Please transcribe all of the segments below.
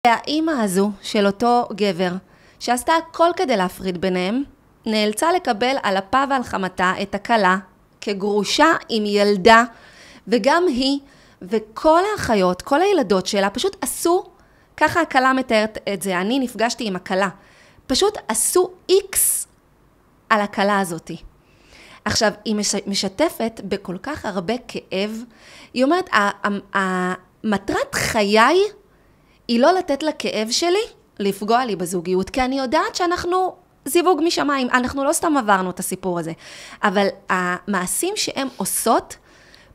והאימא הזו של אותו גבר, שעשתה הכל כדי להפריד ביניהם, נאלצה לקבל על אפה ועל חמתה את הכלה כגרושה עם ילדה, וגם היא וכל האחיות, כל הילדות שלה, פשוט עשו, ככה הכלה מתארת את זה, אני נפגשתי עם הכלה, פשוט עשו איקס על הכלה הזאת. עכשיו, היא משתפת בכל כך הרבה כאב, היא אומרת, מטרת חיי היא לא לתת לכאב שלי לפגוע לי בזוגיות, כי אני יודעת שאנחנו זיווג משמיים, אנחנו לא סתם עברנו את הסיפור הזה, אבל המעשים שהן עושות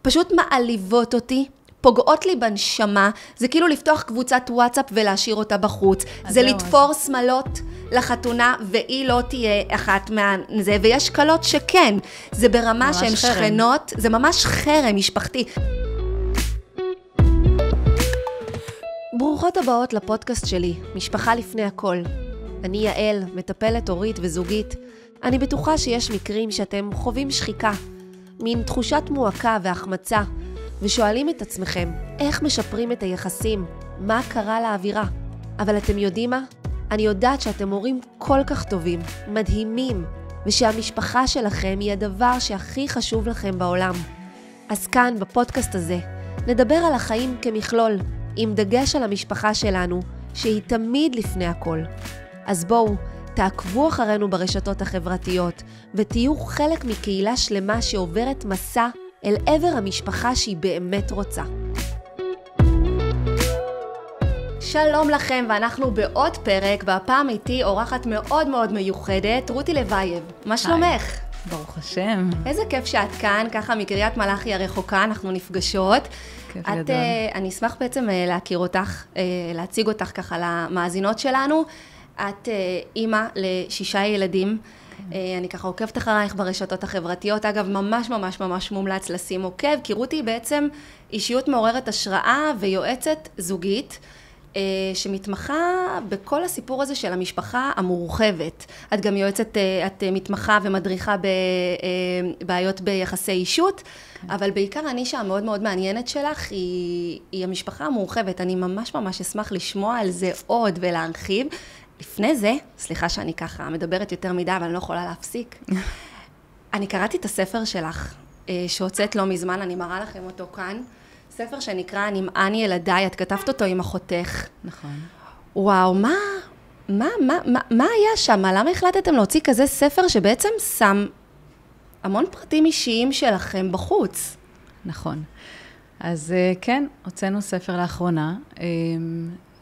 פשוט מעליבות אותי, פוגעות לי בנשמה, זה כאילו לפתוח קבוצת וואטסאפ ולהשאיר אותה בחוץ, זה לתפור סמלות לחתונה והיא לא תהיה אחת מהזה, ויש קלות שכן, זה ברמה שהן שכנות, זה ממש חרם משפחתי. ברוכות הבאות לפודקאסט שלי, משפחה לפני הכל. אני יעל, מטפלת הורית וזוגית. אני בטוחה שיש מקרים שאתם חווים שחיקה, מין תחושת מועקה והחמצה, ושואלים את עצמכם, איך משפרים את היחסים? מה קרה לאווירה? אבל אתם יודעים מה? אני יודעת שאתם הורים כל כך טובים, מדהימים, ושהמשפחה שלכם היא הדבר שהכי חשוב לכם בעולם. אז כאן, בפודקאסט הזה, נדבר על החיים כמכלול, עם דגש על המשפחה שלנו, שהיא תמיד לפני הכל. אז בואו, תעקבו אחרינו ברשתות החברתיות, ותהיו חלק מקהילה שלמה שעוברת מסע אל עבר המשפחה שהיא באמת רוצה. שלום לכם, ואנחנו בעוד פרק, והפעם איתי אורחת מאוד מאוד מיוחדת, רותי לוייב. מה שלומך? ברוך השם. איזה כיף שאת כאן, ככה מקריית מלאכי הרחוקה, אנחנו נפגשות. כיף גדול. אני אשמח בעצם להכיר אותך, להציג אותך ככה למאזינות שלנו. את אימא ל6 ילדים. אני ככה עוקבת אחרייך ברשתות החברתיות. אגב, ממש ממש ממש מומלץ לשים עוקב, כי רותי בעצם אישיות מעוררת השראה ויועצת זוגית, שמתמחה בכל הסיפור הזה של המשפחה המורחבת. את גם יועצת, את מתמחה ומדריכה בבעיות ביחסי אישות, אבל בעיקר הנישה המאוד מאוד מעניינת שלך היא המשפחה המורחבת. אני ממש ממש אשמח לשמוע על זה עוד ולהרחיב. לפני זה, סליחה שאני ככה מדברת יותר מדי, אבל אני לא יכולה להפסיק. אני קראתי את הספר שלך, שהוצאת לא מזמן, אני מראה לכם אותו כאן. ספר שנקרא נמען ילדיי, את כתבת אותו עם אחותך. נכון. וואו, מה היה שם? למה החלטתם להוציא כזה ספר שבעצם שם המון פרטים אישיים שלכם בחוץ? נכון. אז כן, הוצאנו ספר לאחרונה,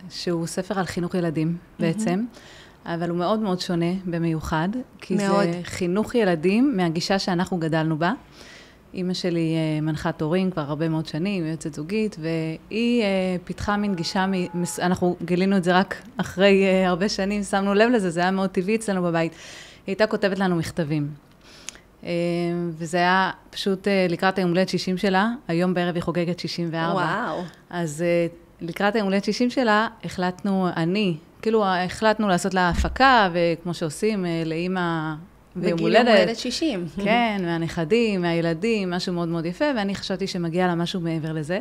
שהוא ספר על חינוך ילדים בעצם, אבל הוא מאוד מאוד שונה במיוחד, כי מאוד. זה חינוך ילדים מהגישה שאנחנו גדלנו בה. אמא שלי מנחת הורים כבר הרבה מאוד שנים, יועצת זוגית, והיא פיתחה מין גישה, אנחנו גילינו את זה רק אחרי הרבה שנים, שמנו לב לזה, זה היה מאוד טבעי אצלנו בבית. היא הייתה כותבת לנו מכתבים. וזה היה פשוט לקראת היום הולדת 60 שלה, היום בערב היא חוגגת 64. וואו. אז לקראת היום הולדת 60 שלה, החלטנו לעשות לה הפקה, וכמו שעושים לאמא ביום הולדת. בגיל יום הולדת 60. כן, מהנכדים, מהילדים, משהו מאוד מאוד יפה, ואני חשבתי שמגיע לה משהו מעבר לזה.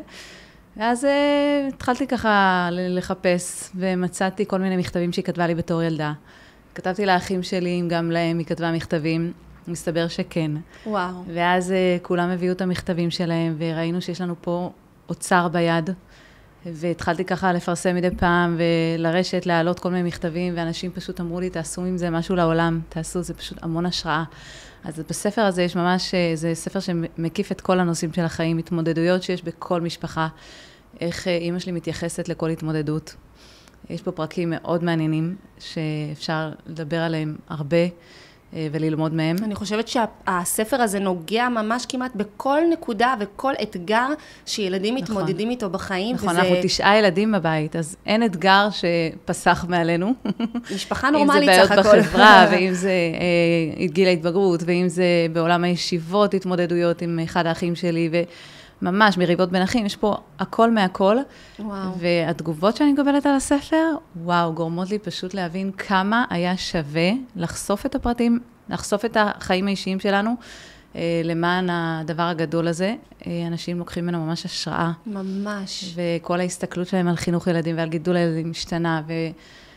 ואז התחלתי ככה לחפש, ומצאתי כל מיני מכתבים שהיא כתבה לי בתור ילדה. כתבתי לאחים שלי, גם להם היא כתבה מכתבים, מסתבר שכן. וואו. ואז כולם הביאו את המכתבים שלהם, וראינו שיש לנו פה אוצר ביד, והתחלתי ככה לפרסם מדי פעם, ולרשת, להעלות כל מיני מכתבים, ואנשים פשוט אמרו לי, תעשו עם זה משהו לעולם, תעשו, זה פשוט המון השראה. אז בספר הזה יש ממש, זה ספר שמקיף את כל הנושאים של החיים, התמודדויות שיש בכל משפחה, איך אמא שלי מתייחסת לכל התמודדות. יש פה פרקים מאוד מעניינים, שאפשר לדבר עליהם הרבה, וללמוד מהם. אני חושבת שהספר הזה נוגע ממש כמעט בכל נקודה וכל אתגר שילדים מתמודדים איתו בחיים. נכון, אנחנו 9 ילדים בבית, אז אין אתגר שפסח מעלינו. משפחה נורמלית סך הכל. אם זה בעיות בחברה, ואם זה גיל ההתבגרות, ואם זה בעולם הישיבות, התמודדויות עם אחד האחים שלי, וממש מריבות בין אחים, יש פה הכל מהכל. וואו. והתגובות שאני מקבלת על הספר, וואו, גורמות לי פשוט להבין כמה היה שווה לחשוף את הפרטים, לחשוף את החיים האישיים שלנו, למען הדבר הגדול הזה. אנשים לוקחים ממנו ממש השראה. ממש. וכל ההסתכלות שלהם על חינוך ילדים ועל גידול ילדים משתנה,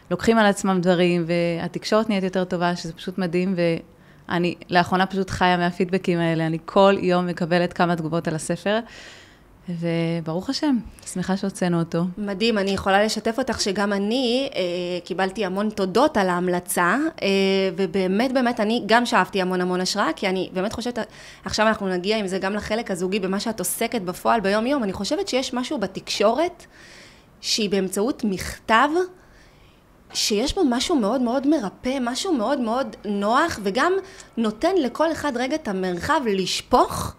ולוקחים על עצמם דברים, והתקשורת נהיית יותר טובה, שזה פשוט מדהים, ואני לאחרונה פשוט חיה מהפידבקים האלה, אני כל יום מקבלת כמה תגובות על הספר, וברוך השם, שמחה שהוצאנו אותו. מדהים, אני יכולה לשתף אותך שגם אני קיבלתי המון תודות על ההמלצה, ובאמת, באמת, אני גם שאפתי המון השראה, כי אני באמת חושבת, עכשיו אנחנו נגיע עם זה גם לחלק הזוגי, במה שאת עוסקת בפועל ביום יום, אני חושבת שיש משהו בתקשורת, שהיא באמצעות מכתב, שיש בו משהו מאוד מאוד מרפא, משהו מאוד מאוד נוח, וגם נותן לכל אחד רגע את המרחב לשפוך,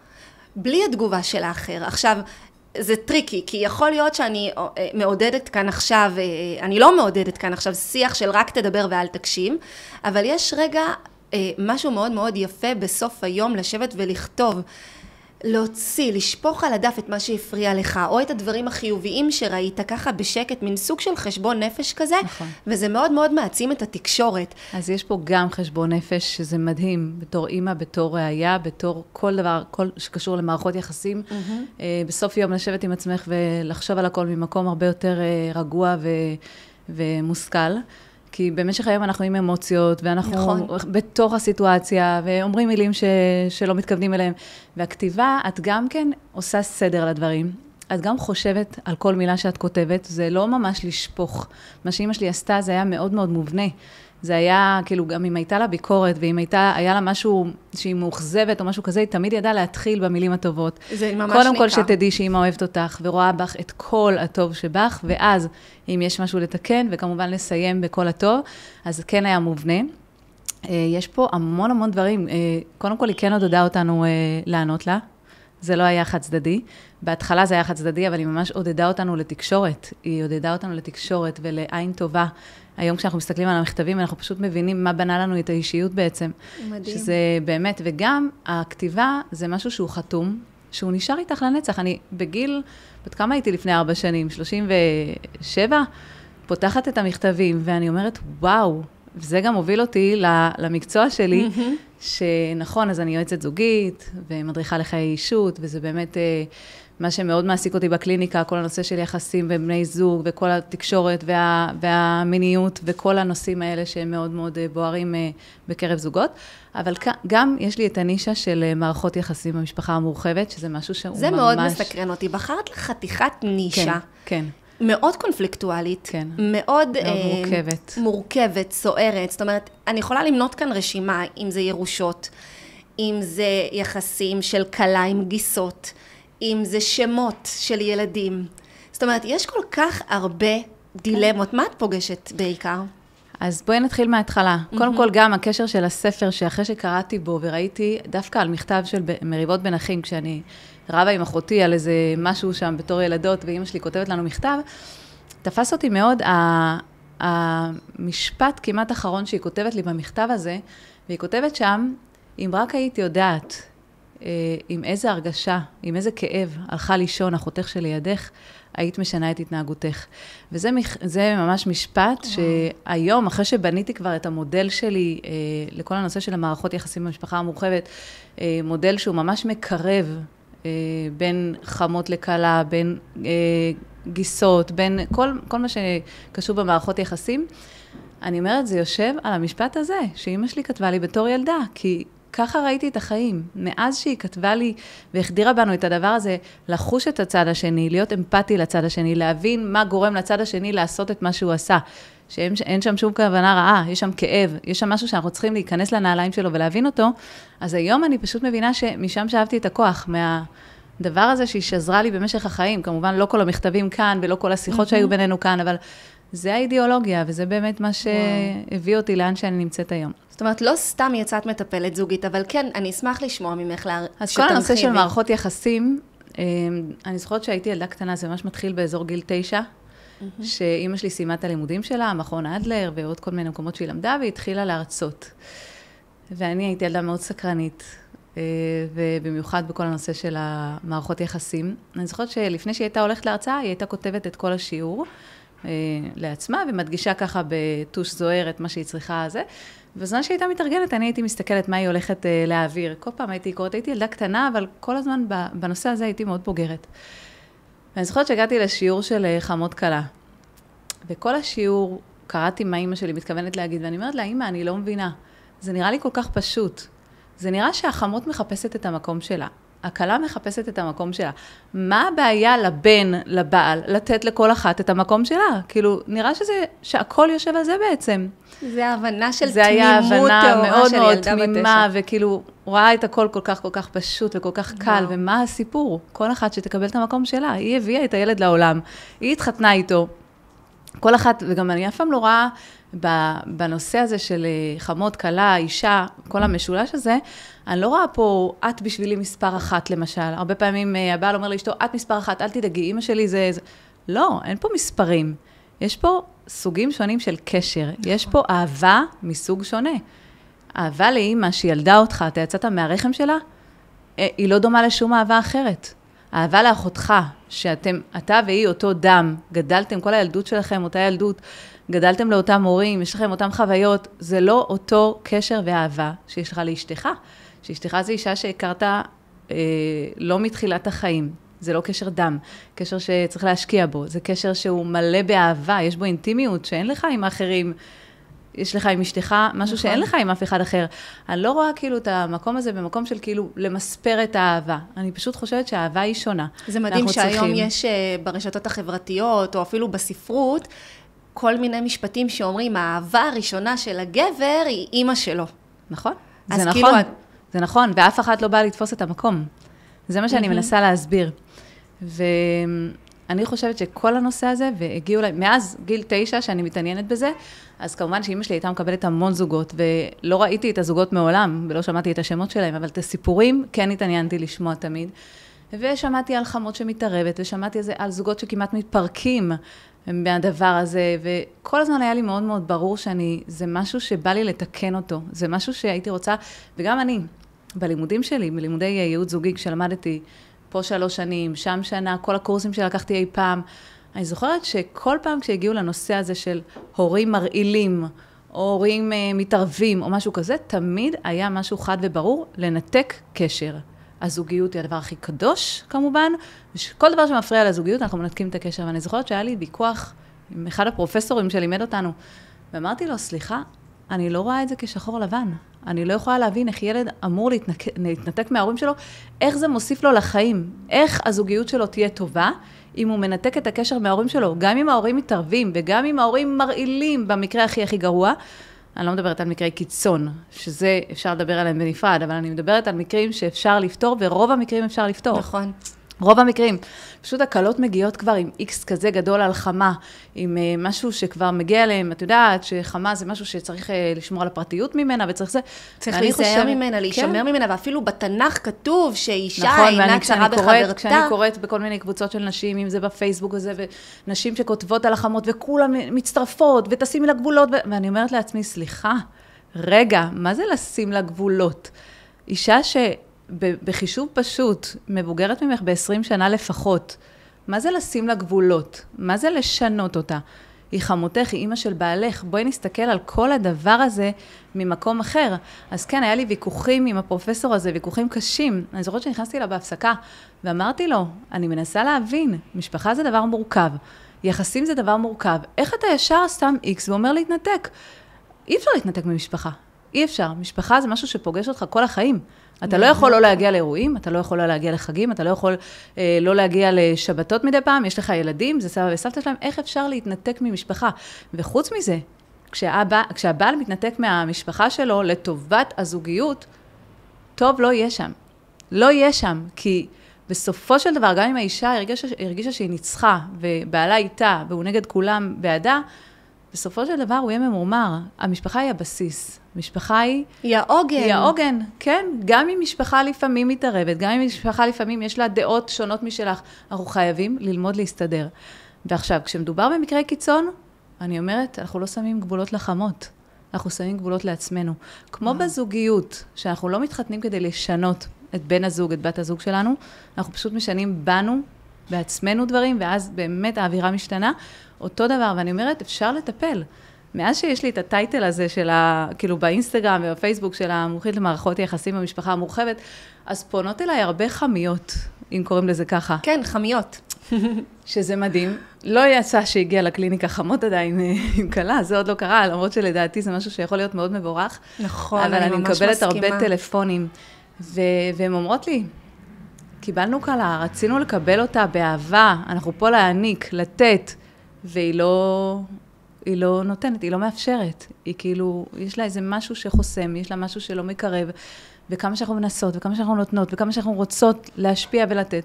בלי התגובה של האחר. עכשיו, זה טריקי, כי יכול להיות שאני מעודדת כאן עכשיו, אני לא מעודדת כאן עכשיו שיח של רק תדבר ואל תקשיב, אבל יש רגע משהו מאוד מאוד יפה בסוף היום לשבת ולכתוב, להוציא, לשפוך על הדף את מה שהפריע לך, או את הדברים החיוביים שראית ככה בשקט, מין סוג של חשבון נפש כזה, נכון. וזה מאוד מאוד מעצים את התקשורת. אז יש פה גם חשבון נפש, שזה מדהים, בתור אימא, בתור ראייה, בתור כל דבר, כל שקשור למערכות יחסים, בסוף יום לשבת עם עצמך ולחשוב על הכל ממקום הרבה יותר רגוע ומושכל. כי במשך היום אנחנו עם אמוציות, ואנחנו נכון. בתוך הסיטואציה, ואומרים מילים שלא מתכוונים אליהם. והכתיבה, את גם כן עושה סדר לדברים. את גם חושבת על כל מילה שאת כותבת, זה לא ממש לשפוך. מה שאמא שלי עשתה, זה היה מאוד מאוד מובנה. זה היה, כאילו, גם אם הייתה לה ביקורת, ואם היה לה משהו שהיא מאוכזבת או משהו כזה, היא תמיד ידעה להתחיל במילים הטובות. זה ממש קודם כל שתדעי שאמא אוהבת אותך, ורואה בך את כל הטוב שבך, ואז אם יש משהו לתקן, וכמובן לסיים בכל הטוב, אז כן היה מובנה. יש פה המון דברים. קודם כל, היא כן עודדה אותנו לענות לה. זה לא היה חד צדדי. בהתחלה זה היה חד צדדי, אבל היא ממש עודדה אותנו לתקשורת. היא עודדה אותנו לתקשורת ולעין טובה. היום כשאנחנו מסתכלים על המכתבים, אנחנו פשוט מבינים מה בנה לנו את האישיות בעצם. מדהים. שזה באמת, וגם הכתיבה זה משהו שהוא חתום, שהוא נשאר איתך לנצח. אני בגיל, בת כמה הייתי לפני 4 שנים? 37? פותחת את המכתבים, ואני אומרת, וואו, וזה גם הוביל אותי למקצוע שלי, שנכון, אז אני יועצת זוגית, ומדריכה לחיי אישות, וזה באמת מה שמאוד מעסיק אותי בקליניקה, כל הנושא של יחסים בין בני זוג, וכל התקשורת והמיניות, וכל הנושאים האלה שהם מאוד מאוד בוערים בקרב זוגות. אבל גם יש לי את הנישה של מערכות יחסים במשפחה המורחבת, שזה משהו שהוא ממש... זה מאוד מסקרן אותי. בחרת לחתיכת נישה. כן, כן. מאוד קונפליקטואלית, כן. מאוד מורכבת, סוערת. זאת אומרת, אני יכולה למנות כאן רשימה, אם זה ירושות, אם זה יחסים של קלה עם גיסות, אם זה שמות של ילדים. זאת אומרת, יש כל כך הרבה דילמות. מה את פוגשת בעיקר? אז בואי נתחיל מההתחלה. קודם כל, גם הקשר של הספר, שאחרי שקראתי בו וראיתי דווקא על מכתב של מריבות בין אחים, כשאני רבה עם אחותי על איזה משהו שם בתור ילדות, ואמא שלי כותבת לנו מכתב, תפס אותי מאוד המשפט כמעט אחרון שהיא כותבת לי במכתב הזה, והיא כותבת שם, אם רק הייתי יודעת, עם איזה הרגשה, עם איזה כאב הלכה לישון אחותך שלידך, היית משנה את התנהגותך. וזה ממש משפט שהיום, אחרי שבניתי כבר את המודל שלי לכל הנושא של המערכות יחסים במשפחה המורחבת, מודל שהוא ממש מקרב בין חמות לקלה, בין גיסות, בין כל מה שקשור במערכות יחסים, אני אומרת, זה יושב על המשפט הזה, שאמא שלי כתבה לי בתור ילדה, כי ככה ראיתי את החיים. מאז שהיא כתבה לי והחדירה בנו את הדבר הזה, לחוש את הצד השני, להיות אמפתי לצד השני, להבין מה גורם לצד השני לעשות את מה שהוא עשה. שאין שם שום כוונה רעה, יש שם כאב, יש שם משהו שאנחנו צריכים להיכנס לנעליים שלו ולהבין אותו. אז היום אני פשוט מבינה שמשם שאהבתי את הכוח, מהדבר הזה שהיא שזרה לי במשך החיים. כמובן לא כל המכתבים כאן ולא כל השיחות שהיו בינינו כאן, אבל זה האידיאולוגיה, וזה באמת מה שהביא אותי לאן שאני נמצאת היום. זאת אומרת, לא סתם יצאת מטפלת זוגית, אבל כן, אני אשמח לשמוע ממך אז כל הנושא של מערכות יחסים, אני זוכרת שהייתי ילדה קטנה, זה ממש מתחיל באזור גיל 9, שאמא שלי סיימה את הלימודים שלה, מכון אדלר, ועוד כל מיני מקומות שהיא למדה, והיא התחילה להרצות. ואני הייתי ילדה מאוד סקרנית, ובמיוחד בכל הנושא של המערכות יחסים. אני זוכרת שלפני שהיא הייתה הולכת להרצאה, היא הייתה כותבת את כל השיעור לעצמה, ומדגישה ככה בטוש זוהר את מה שהיא צריכה הזה. בזמן שהייתה מתארגנת, אני הייתי מסתכלת מה היא הולכת להעביר. כל פעם הייתי קוראת, הייתי ילדה קטנה, אבל כל הזמן בנושא הזה הייתי מאוד בוגרת. ואני זוכרת שהגעתי לשיעור של חמות קלה. וכל השיעור קראתי מה אמא שלי מתכוונת להגיד, ואני אומרת לה, אמא, אני לא מבינה. זה נראה לי כל כך פשוט. זה נראה שהחמות מחפשת את המקום שלה. הקלה מחפשת את המקום שלה. מה הבעיה לבן, לבעל, לתת לכל אחת את המקום שלה? כאילו, נראה שהכל יושב על זה בעצם. זה ההבנה של זה היה הבנה מאוד מאוד תמימה, 9. וכאילו, רואה את הכל כל כך כל כך פשוט וכל כך קל, ומה הסיפור? כל אחת שתקבל את המקום שלה, היא הביאה את הילד לעולם, היא התחתנה איתו. כל אחת, וגם אני אף פעם לא רואה בנושא הזה של חמות, קלה, אישה, כל המשולש הזה, אני לא רואה פה, את בשבילי מספר אחת למשל. הרבה פעמים הבעל אומר לאשתו, את מספר אחת, אל תדאגי, אמא שלי זה... לא, אין פה מספרים. יש פה סוגים שונים של קשר. יש פה אהבה מסוג שונה. אהבה לאמא שילדה אותך, אתה יצאת מהרחם שלה, היא לא דומה לשום אהבה אחרת. אהבה לאחותך, אתה והיא אותו דם, גדלתם, כל הילדות שלכם, אותה ילדות, גדלתם לאותם הורים, יש לכם אותם חוויות, זה לא אותו קשר ואהבה שיש לך לאשתך. שאשתך זה אישה שהכרת לא מתחילת החיים. זה לא קשר דם, קשר שצריך להשקיע בו, זה קשר שהוא מלא באהבה, יש בו אינטימיות שאין לך עם האחרים, יש לך עם אשתך משהו שאין לך עם אף אחד אחר. אני לא רואה כאילו את המקום הזה במקום של כאילו למספר את האהבה. אני פשוט חושבת שהאהבה היא שונה. זה מדהים שהיום יש ברשתות החברתיות, או אפילו בספרות, כל מיני משפטים שאומרים, האהבה הראשונה של הגבר היא אימא שלו. נכון, זה נכון. זה נכון, ואף אחד לא בא לתפוס את המקום. זה מה שאני מנסה להסביר. ואני חושבת שכל הנושא הזה, והגיעו לי, מאז גיל 9 שאני מתעניינת בזה, אז כמובן שאמא שלי הייתה מקבלת המון זוגות, ולא ראיתי את הזוגות מעולם, ולא שמעתי את השמות שלהם, אבל את הסיפורים כן התעניינתי לשמוע תמיד. ושמעתי על חמות שמתערבת, ושמעתי על זוגות שכמעט מתפרקים מהדבר הזה, וכל הזמן היה לי מאוד מאוד ברור זה משהו שבא לי לתקן אותו, זה משהו שהייתי רוצה, וגם אני, בלימודים שלי, בלימודי ייעוץ זוגי, כשלמדתי פה 3 שנים, שם שנה, כל הקורסים שלקחתי אי פעם, אני זוכרת שכל פעם כשהגיעו לנושא הזה של הורים מרעילים, או הורים מתערבים, או משהו כזה, תמיד היה משהו חד וברור, לנתק קשר. הזוגיות היא הדבר הכי קדוש, כמובן, וכל דבר שמפריע לזוגיות, אנחנו מנתקים את הקשר. ואני זוכרת שהיה לי ויכוח עם אחד הפרופסורים שלימד אותנו, ואמרתי לו, סליחה, אני לא רואה את זה כשחור לבן. אני לא יכולה להבין איך ילד אמור להתנתק מההורים שלו, איך זה מוסיף לו לחיים, איך הזוגיות שלו תהיה טובה, אם הוא מנתק את הקשר מההורים שלו, גם אם ההורים מתערבים, וגם אם ההורים מרעילים במקרה הכי גרוע, אני לא מדברת על מקרי קיצון, שזה אפשר לדבר עליהם בנפרד, אבל אני מדברת על מקרים שאפשר לפתור, ורוב המקרים אפשר לפתור. נכון. רוב המקרים, פשוט הקלות מגיעות כבר עם איקס כזה גדול על חמה, עם משהו שכבר מגיע אליהם, את יודעת שחמה זה משהו שצריך לשמור על הפרטיות ממנה, וצריך זה... צריך להיזהר ממנה, להישמר ממנה, ואפילו בתנ"ך כתוב שאישה אינה צרה בחברתה. כשאני קוראת בכל מיני קבוצות של נשים, אם זה בפייסבוק הזה, ונשים שכותבות על החמות, וכולם מצטרפות, ותשימי לה גבולות, ואני אומרת לעצמי, סליחה, רגע, מה זה לשים לה גבולות? אישה בחישוב פשוט, מבוגרת ממך ב-20 שנה לפחות, מה זה לשים לה גבולות? מה זה לשנות אותה? היא חמותך, היא אימא של בעלך, בואי נסתכל על כל הדבר הזה ממקום אחר. אז כן, היה לי ויכוחים עם הפרופסור הזה, ויכוחים קשים. אני זוכרת שנכנסתי לה בהפסקה, ואמרתי לו, אני מנסה להבין, משפחה זה דבר מורכב, יחסים זה דבר מורכב, איך אתה ישר סתם איקס ואומר להתנתק? אי אפשר להתנתק ממשפחה, אי אפשר. משפחה זה משהו שפוגש אותך כל החיים. אתה לא יכול לא להגיע לאירועים, אתה לא יכול לא להגיע לחגים, אתה לא יכול לא להגיע לשבתות מדי פעם, יש לך ילדים, זה סבא וסבתא שלהם, איך אפשר להתנתק ממשפחה? וחוץ מזה, כשהבעל מתנתק מהמשפחה שלו לטובת הזוגיות, טוב לא יהיה שם. לא יהיה שם, כי בסופו של דבר, גם אם האישה הרגישה שהיא ניצחה, ובעלה איתה, והוא נגד כולם בעדה, בסופו של דבר הוא יהיה ממורמר. המשפחה היא הבסיס. משפחה היא העוגן. היא העוגן, כן. גם אם משפחה לפעמים מתערבת, גם אם משפחה לפעמים יש לה דעות שונות משלך, אנחנו חייבים ללמוד להסתדר. ועכשיו, כשמדובר במקרה קיצון, אני אומרת, אנחנו לא שמים גבולות לחמות. אנחנו שמים גבולות לעצמנו. כמו בזוגיות, שאנחנו לא מתחתנים כדי לשנות את בן הזוג, את בת הזוג שלנו, אנחנו פשוט משנים בנו, בעצמנו דברים, ואז באמת האווירה משתנה. אותו דבר, ואני אומרת, אפשר לטפל. מאז שיש לי את הטייטל הזה של כאילו באינסטגרם ובפייסבוק של המומחית למערכות יחסים במשפחה המורחבת, אז פונות אליי הרבה חמיות, אם קוראים לזה ככה. כן, חמיות. שזה מדהים. לא יצא שהגיע לקליניקה חמות עדיין עם קלה, זה עוד לא קרה, למרות שלדעתי זה משהו שיכול להיות מאוד מבורך. נכון, אבל אני מקבלת הרבה טלפונים, והן אומרות לי, קיבלנו קלה, רצינו לקבל אותה באהבה, אנחנו פה להעניק, לתת, והיא לא נותנת, היא לא מאפשרת. היא כאילו, יש לה איזה משהו שחוסם, יש לה משהו שלא מקרב, וכמה שאנחנו מנסות, וכמה שאנחנו נותנות, וכמה שאנחנו רוצות להשפיע ולתת.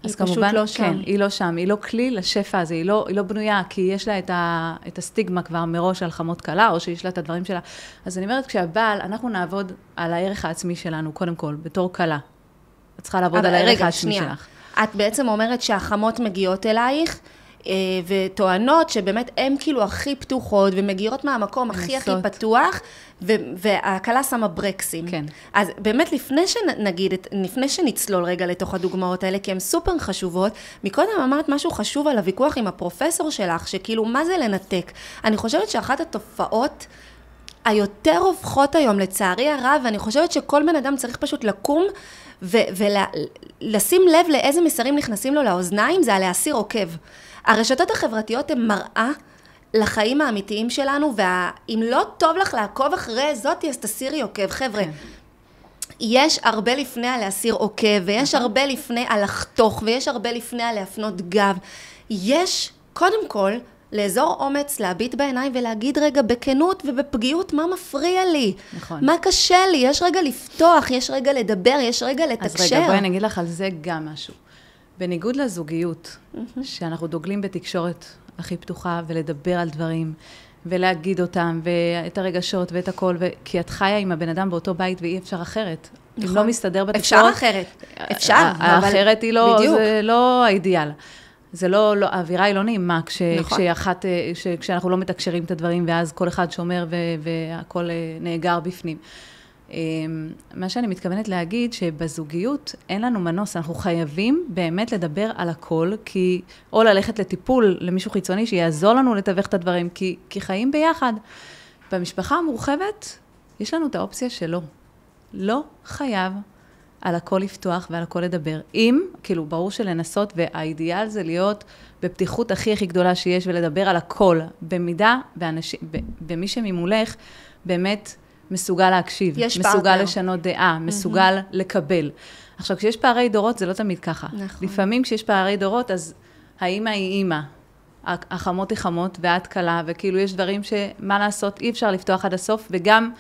אז כמובן, לא שם. כן, היא לא שם, היא לא כלי לשפע הזה, היא לא בנויה, כי יש לה את הסטיגמה כבר מראש על חמות קלה, או שיש לה את הדברים שלה. אז אני אומרת, כשהבעל, אנחנו נעבוד על הערך העצמי שלנו, קודם כל, בתור קלה. את צריכה לעבוד על הערך העצמי שלך. את בעצם אומרת שהחמות מגיעות אלייך, וטוענות שבאמת הן כאילו הכי פתוחות, ומגיעות מהמקום הכי פתוח, והקלה שמה ברקסים. כן. אז באמת לפני שנצלול רגע לתוך הדוגמאות האלה, כי הן סופר חשובות, מקודם אמרת משהו חשוב על הוויכוח עם הפרופסור שלך, שכאילו מה זה לנתק? אני חושבת שאחת התופעות היותר הופכות היום לצערי הרב, ואני חושבת שכל בן אדם צריך פשוט לקום, ולשים לב לאיזה מסרים נכנסים לו לאוזניים, זה על להסיר עוקב. הרשתות החברתיות הן מראה לחיים האמיתיים שלנו, ואם לא טוב לך לעקוב אחרי זאתי, אז תסירי עוקב. חבר'ה, יש הרבה לפני על להסיר עוקב, ויש הרבה לפני על לחתוך, ויש הרבה לפני על להפנות גב. יש, קודם כל, לאזור אומץ, להביט בעיניים ולהגיד רגע בכנות ובפגיעות מה מפריע לי. נכון. מה קשה לי? יש רגע לפתוח, יש רגע לדבר, יש רגע לתקשר. אז רגע, בואי נגיד לך על זה גם משהו. בניגוד לזוגיות, שאנחנו דוגלים בתקשורת הכי פתוחה, ולדבר על דברים, ולהגיד אותם, ואת הרגשות ואת הכל, כי את חיה עם הבן אדם באותו בית, ואי אפשר אחרת. נכון. אם לא מסתדר בתקשורת... אפשר אחרת. אפשר. האחרת היא לא, זה לא האידיאל. זה לא, האווירה היא לא נעימה, כשאנחנו לא מתקשרים את הדברים, ואז כל אחד שומר והכל נאגר בפנים. מה שאני מתכוונת להגיד, שבזוגיות אין לנו מנוס, אנחנו חייבים באמת לדבר על הכל, או ללכת לטיפול למישהו חיצוני, שיעזור לנו לתווך את הדברים, כי חיים ביחד. במשפחה המורחבת, יש לנו את האופציה שלא. לא חייב על הכל לפתוח ועל הכל לדבר. כאילו, ברור שלנסות, והאידיאל זה להיות בפתיחות הכי גדולה שיש, ולדבר על הכל, במידה, במי שממולך, באמת מסוגל להקשיב, מסוגל לשנות דעה, מסוגל לקבל. עכשיו, כשיש פערי דורות, זה לא תמיד ככה. נכון. לפעמים כשיש פערי דורות, אז האמא היא אמא, החמות היא חמות, ואת קלה, וכאילו יש דברים שמה לעשות, אי אפשר לפתוח עד הסוף, וגם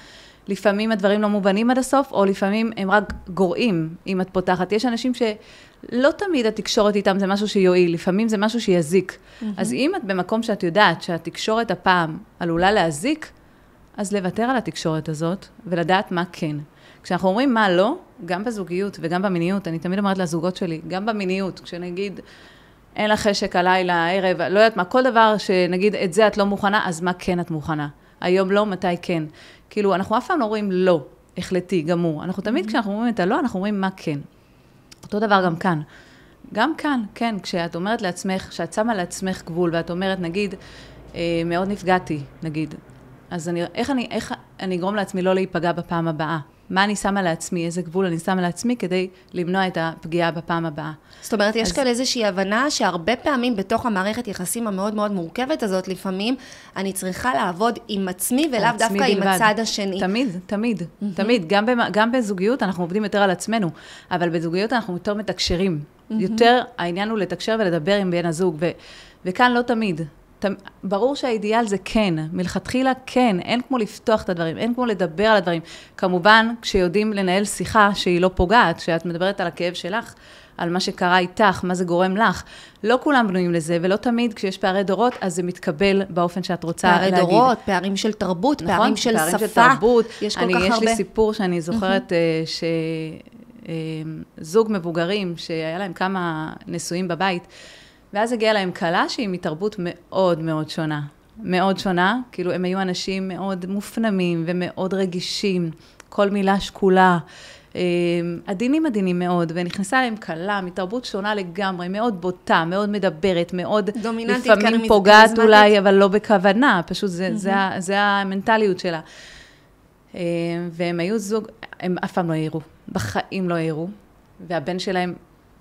לפעמים הדברים לא מובנים עד הסוף, או לפעמים הם רק גורעים אם את פותחת. יש אנשים שלא תמיד התקשורת איתם זה משהו שיועיל, לפעמים זה משהו שיזיק. אז אם את במקום שאת יודעת שהתקשורת הפעם עלולה להזיק, אז לוותר על התקשורת הזאת, ולדעת מה כן. כשאנחנו אומרים מה לא, גם בזוגיות וגם במיניות, אני תמיד אומרת לזוגות שלי, גם במיניות, כשנגיד, אין לך חשק הלילה, הערב, לא יודעת מה, כל דבר שנגיד, את זה את לא מוכנה, אז מה כן את מוכנה? היום לא, מתי כן? כאילו, אנחנו אף פעם לא אומרים לא, החלטי, גמור. אנחנו תמיד כשאנחנו אומרים את הלא, אנחנו אומרים מה כן. אותו דבר גם כאן. גם כאן, כן, כשאת אומרת לעצמך, כשאת שמה לעצמך גבול, ואת אומרת, נגיד, מאוד נפגעתי, נגיד, אז איך אני אגרום לעצמי לא להיפגע בפעם הבאה? מה אני שמה לעצמי? איזה גבול אני שמה לעצמי כדי למנוע את הפגיעה בפעם הבאה? זאת אומרת, יש כאן איזושהי הבנה שהרבה פעמים בתוך המערכת יחסים המאוד מאוד מורכבת הזאת, לפעמים אני צריכה לעבוד עם עצמי ולאו דווקא עם הצד השני. תמיד. גם בזוגיות אנחנו עובדים יותר על עצמנו, אבל בזוגיות אנחנו יותר מתקשרים. יותר העניין הוא לתקשר ולדבר עם בן הזוג, וכאן לא תמיד. ברור שהאידיאל זה כן, מלכתחילה כן, אין כמו לפתוח את הדברים, אין כמו לדבר על הדברים. כמובן, כשיודעים לנהל שיחה שהיא לא פוגעת, כשאת מדברת על הכאב שלך, על מה שקרה איתך, מה זה גורם לך, לא כולם בנויים לזה, ולא תמיד כשיש פערי דורות, אז זה מתקבל באופן שאת רוצה להגיד. פערי דורות, פערים של תרבות, נכון? פערים של פערים שפה. של תרבות. יש כל כך הרבה. יש לי סיפור שאני זוכרת שזוג מבוגרים, שהיה להם כמה נשואים בבית, ואז הגיעה להם קלה שהיא מתרבות מאוד מאוד שונה. מאוד שונה, כאילו הם היו אנשים מאוד מופנמים ומאוד רגישים, כל מילה שקולה, עדינים מאוד, ונכנסה להם קלה, מתרבות שונה לגמרי, מאוד בוטה, מאוד מדברת, מאוד לפעמים פוגעת אולי, אבל לא בכוונה, פשוט זה המנטליות שלה. והם היו זוג, הם אף פעם לא העירו, בחיים לא העירו, והבן שלהם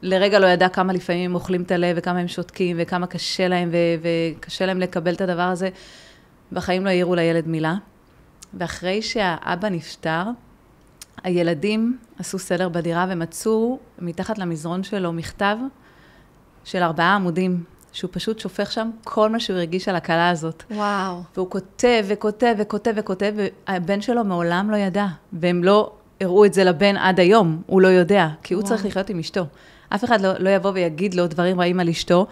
לרגע לא ידע כמה לפעמים הם אוכלים את הלב, וכמה הם שותקים, וכמה קשה להם, וקשה להם לקבל את הדבר הזה, בחיים לא העירו לילד מילה. ואחרי שהאבא נפטר, הילדים עשו סדר בדירה, ומצאו מתחת למזרון שלו מכתב של 4 עמודים, שהוא פשוט שופך שם כל מה שהוא הרגיש על הכלה הזאת. וואו. והוא כותב וכותב וכותב וכותב, והבן שלו מעולם לא ידע, והם לא הראו את זה לבן עד היום, הוא לא יודע, כי הוא צריך לחיות עם אשתו. אף אחד לא יבוא ויגיד לו דברים רעים על אשתו,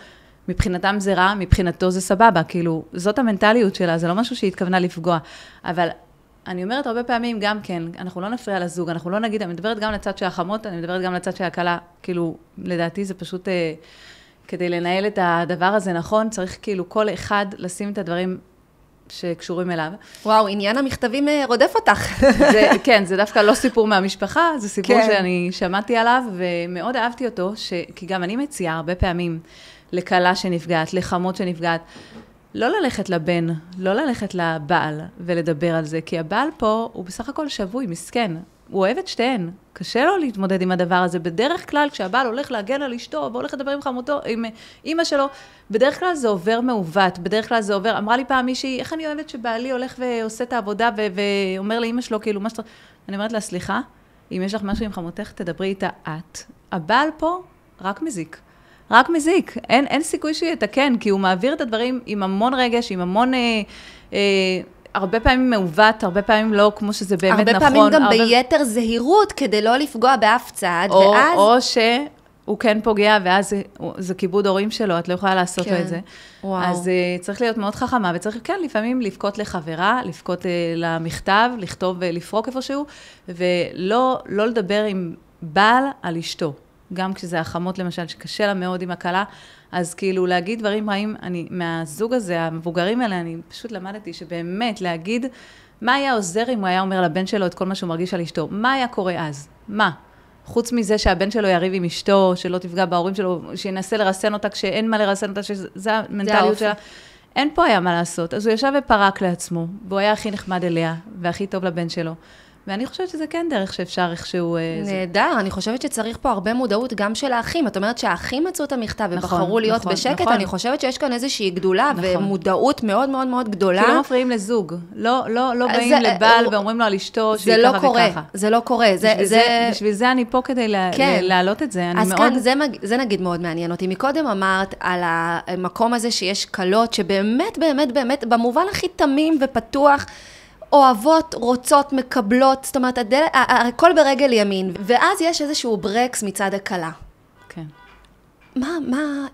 מבחינתם זה רע, מבחינתו זה סבבה, כאילו, זאת המנטליות שלה, זה לא משהו שהיא התכוונה לפגוע, אבל אני אומרת הרבה פעמים גם כן, אנחנו לא נפריע לזוג, אנחנו לא נגיד, אני מדברת גם לצד של החמות, אני מדברת גם לצד של הכלה, כאילו, לדעתי זה פשוט, כדי לנהל את הדבר הזה נכון, צריך כאילו כל אחד לשים את הדברים שקשורים אליו. וואו, עניין המכתבים רודף אותך. כן, זה דווקא לא סיפור מהמשפחה, זה סיפור שאני שמעתי עליו, ומאוד אהבתי אותו, כי גם אני מציעה הרבה פעמים לכלה שנפגעת, לחמות שנפגעת, לא ללכת לבן, לא ללכת לבעל ולדבר על זה, כי הבעל פה הוא בסך הכל שבוי, מסכן. הוא אוהב את שתיהן, קשה לו להתמודד עם הדבר הזה. בדרך כלל, כשהבעל הולך להגן על אשתו, והולך לדבר עם חמותו, עם אמא שלו, בדרך כלל זה עובר מעוות, בדרך כלל זה עובר, אמרה לי פעם מישהי, איך אני אוהבת שבעלי הולך ועושה את העבודה, ואומר לאמא שלו, כאילו, מה שאתה... אני אומרת לה, סליחה, אם יש לך משהו עם חמותך, תדברי איתה את. הבעל פה רק מזיק. רק מזיק. אין סיכוי שהוא יתקן, כי הוא מעביר את הדברים עם המון רגש, עם המון... הרבה פעמים מעוות, הרבה פעמים לא, כמו שזה באמת נכון. הרבה פעמים גם ביתר זהירות, כדי לא לפגוע באף צעד, ואז... או שהוא כן פוגע, ואז זה כיבוד הורים שלו, את לא יכולה לעשות לו את זה. אז צריך להיות מאוד חכמה, וצריך כן לפעמים לפקות לחברה, לפקות למכתב, לכתוב ולפרוק איפשהו, ולא לדבר עם בעל על אשתו. גם כשזה החמות למשל, שקשה לה מאוד עם הכלה, אז כאילו להגיד דברים רעים, מהזוג הזה, המבוגרים האלה, אני פשוט למדתי שבאמת להגיד מה היה עוזר אם הוא היה אומר לבן שלו את כל מה שהוא מרגיש על אשתו, מה היה קורה אז? מה? חוץ מזה שהבן שלו יריב עם אשתו, שלא תפגע בהורים שלו, שינסה לרסן אותה כשאין מה לרסן אותה, שזה המנטליות שלה. אין פה היה מה לעשות, אז הוא ישב ופרק לעצמו, והוא היה הכי נחמד אליה, והכי טוב לבן שלו. ואני חושבת שזה כן דרך שאפשר איכשהו... נהדר, אני חושבת שצריך פה הרבה מודעות גם של האחים. את אומרת שהאחים מצאו את המכתב ובחרו להיות בשקט, אני חושבת שיש כאן איזושהי גדולה ומודעות מאוד מאוד מאוד גדולה. כי לא מפריעים לזוג, לא באים לבעל ואומרים לו על אשתו שהיא ככה וככה. זה לא קורה. בשביל זה אני פה כדי להעלות את זה. אז כאן זה נגיד מאוד מעניין אותי. מקודם אמרת על המקום הזה שיש קלות שבאמת באמת באמת במובן הכי תמים ופתוח אוהבות, רוצות, מקבלות, זאת אומרת, הכל ברגל ימין, ואז יש איזשהו ברקס מצד הקלה. כן.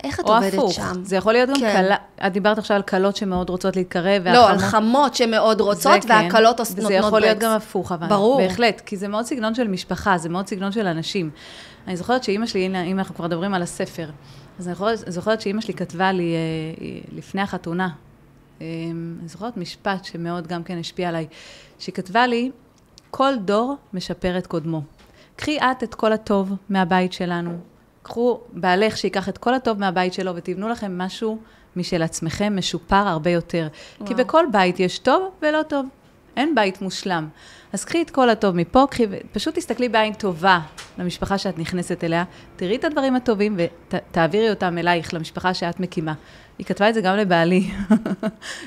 איך את עובדת שם? או הפוך, זה יכול להיות גם קלה, את דיברת עכשיו על קלות שמאוד רוצות להתקרב, לא, על חמות שמאוד רוצות, והקלות נותנות ברקס. וזה יכול להיות גם הפוך, אבל. ברור. בהחלט, כי זה מאוד סגנון של משפחה, זה מאוד סגנון של אנשים. אני זוכרת שאמא שלי, אם אנחנו כבר מדברים על הספר, אז אני זוכרת שאמא שלי כתבה לי לפני החתונה, אני זוכרת משפט שמאוד גם כן השפיע עליי, שהיא כתבה לי, כל דור משפר את קודמו. קחי את כל הטוב מהבית שלנו, קחו בעלך שיקח את כל הטוב מהבית שלו, ותבנו לכם משהו משל עצמכם משופר הרבה יותר. וואו. כי בכל בית יש טוב ולא טוב. אין בית מושלם. אז קחי את כל הטוב מפה, פשוט תסתכלי בעין טובה למשפחה שאת נכנסת אליה, תראי את הדברים הטובים ותעבירי אותם אלייך למשפחה שאת מקימה. היא כתבה את זה גם לבעלי,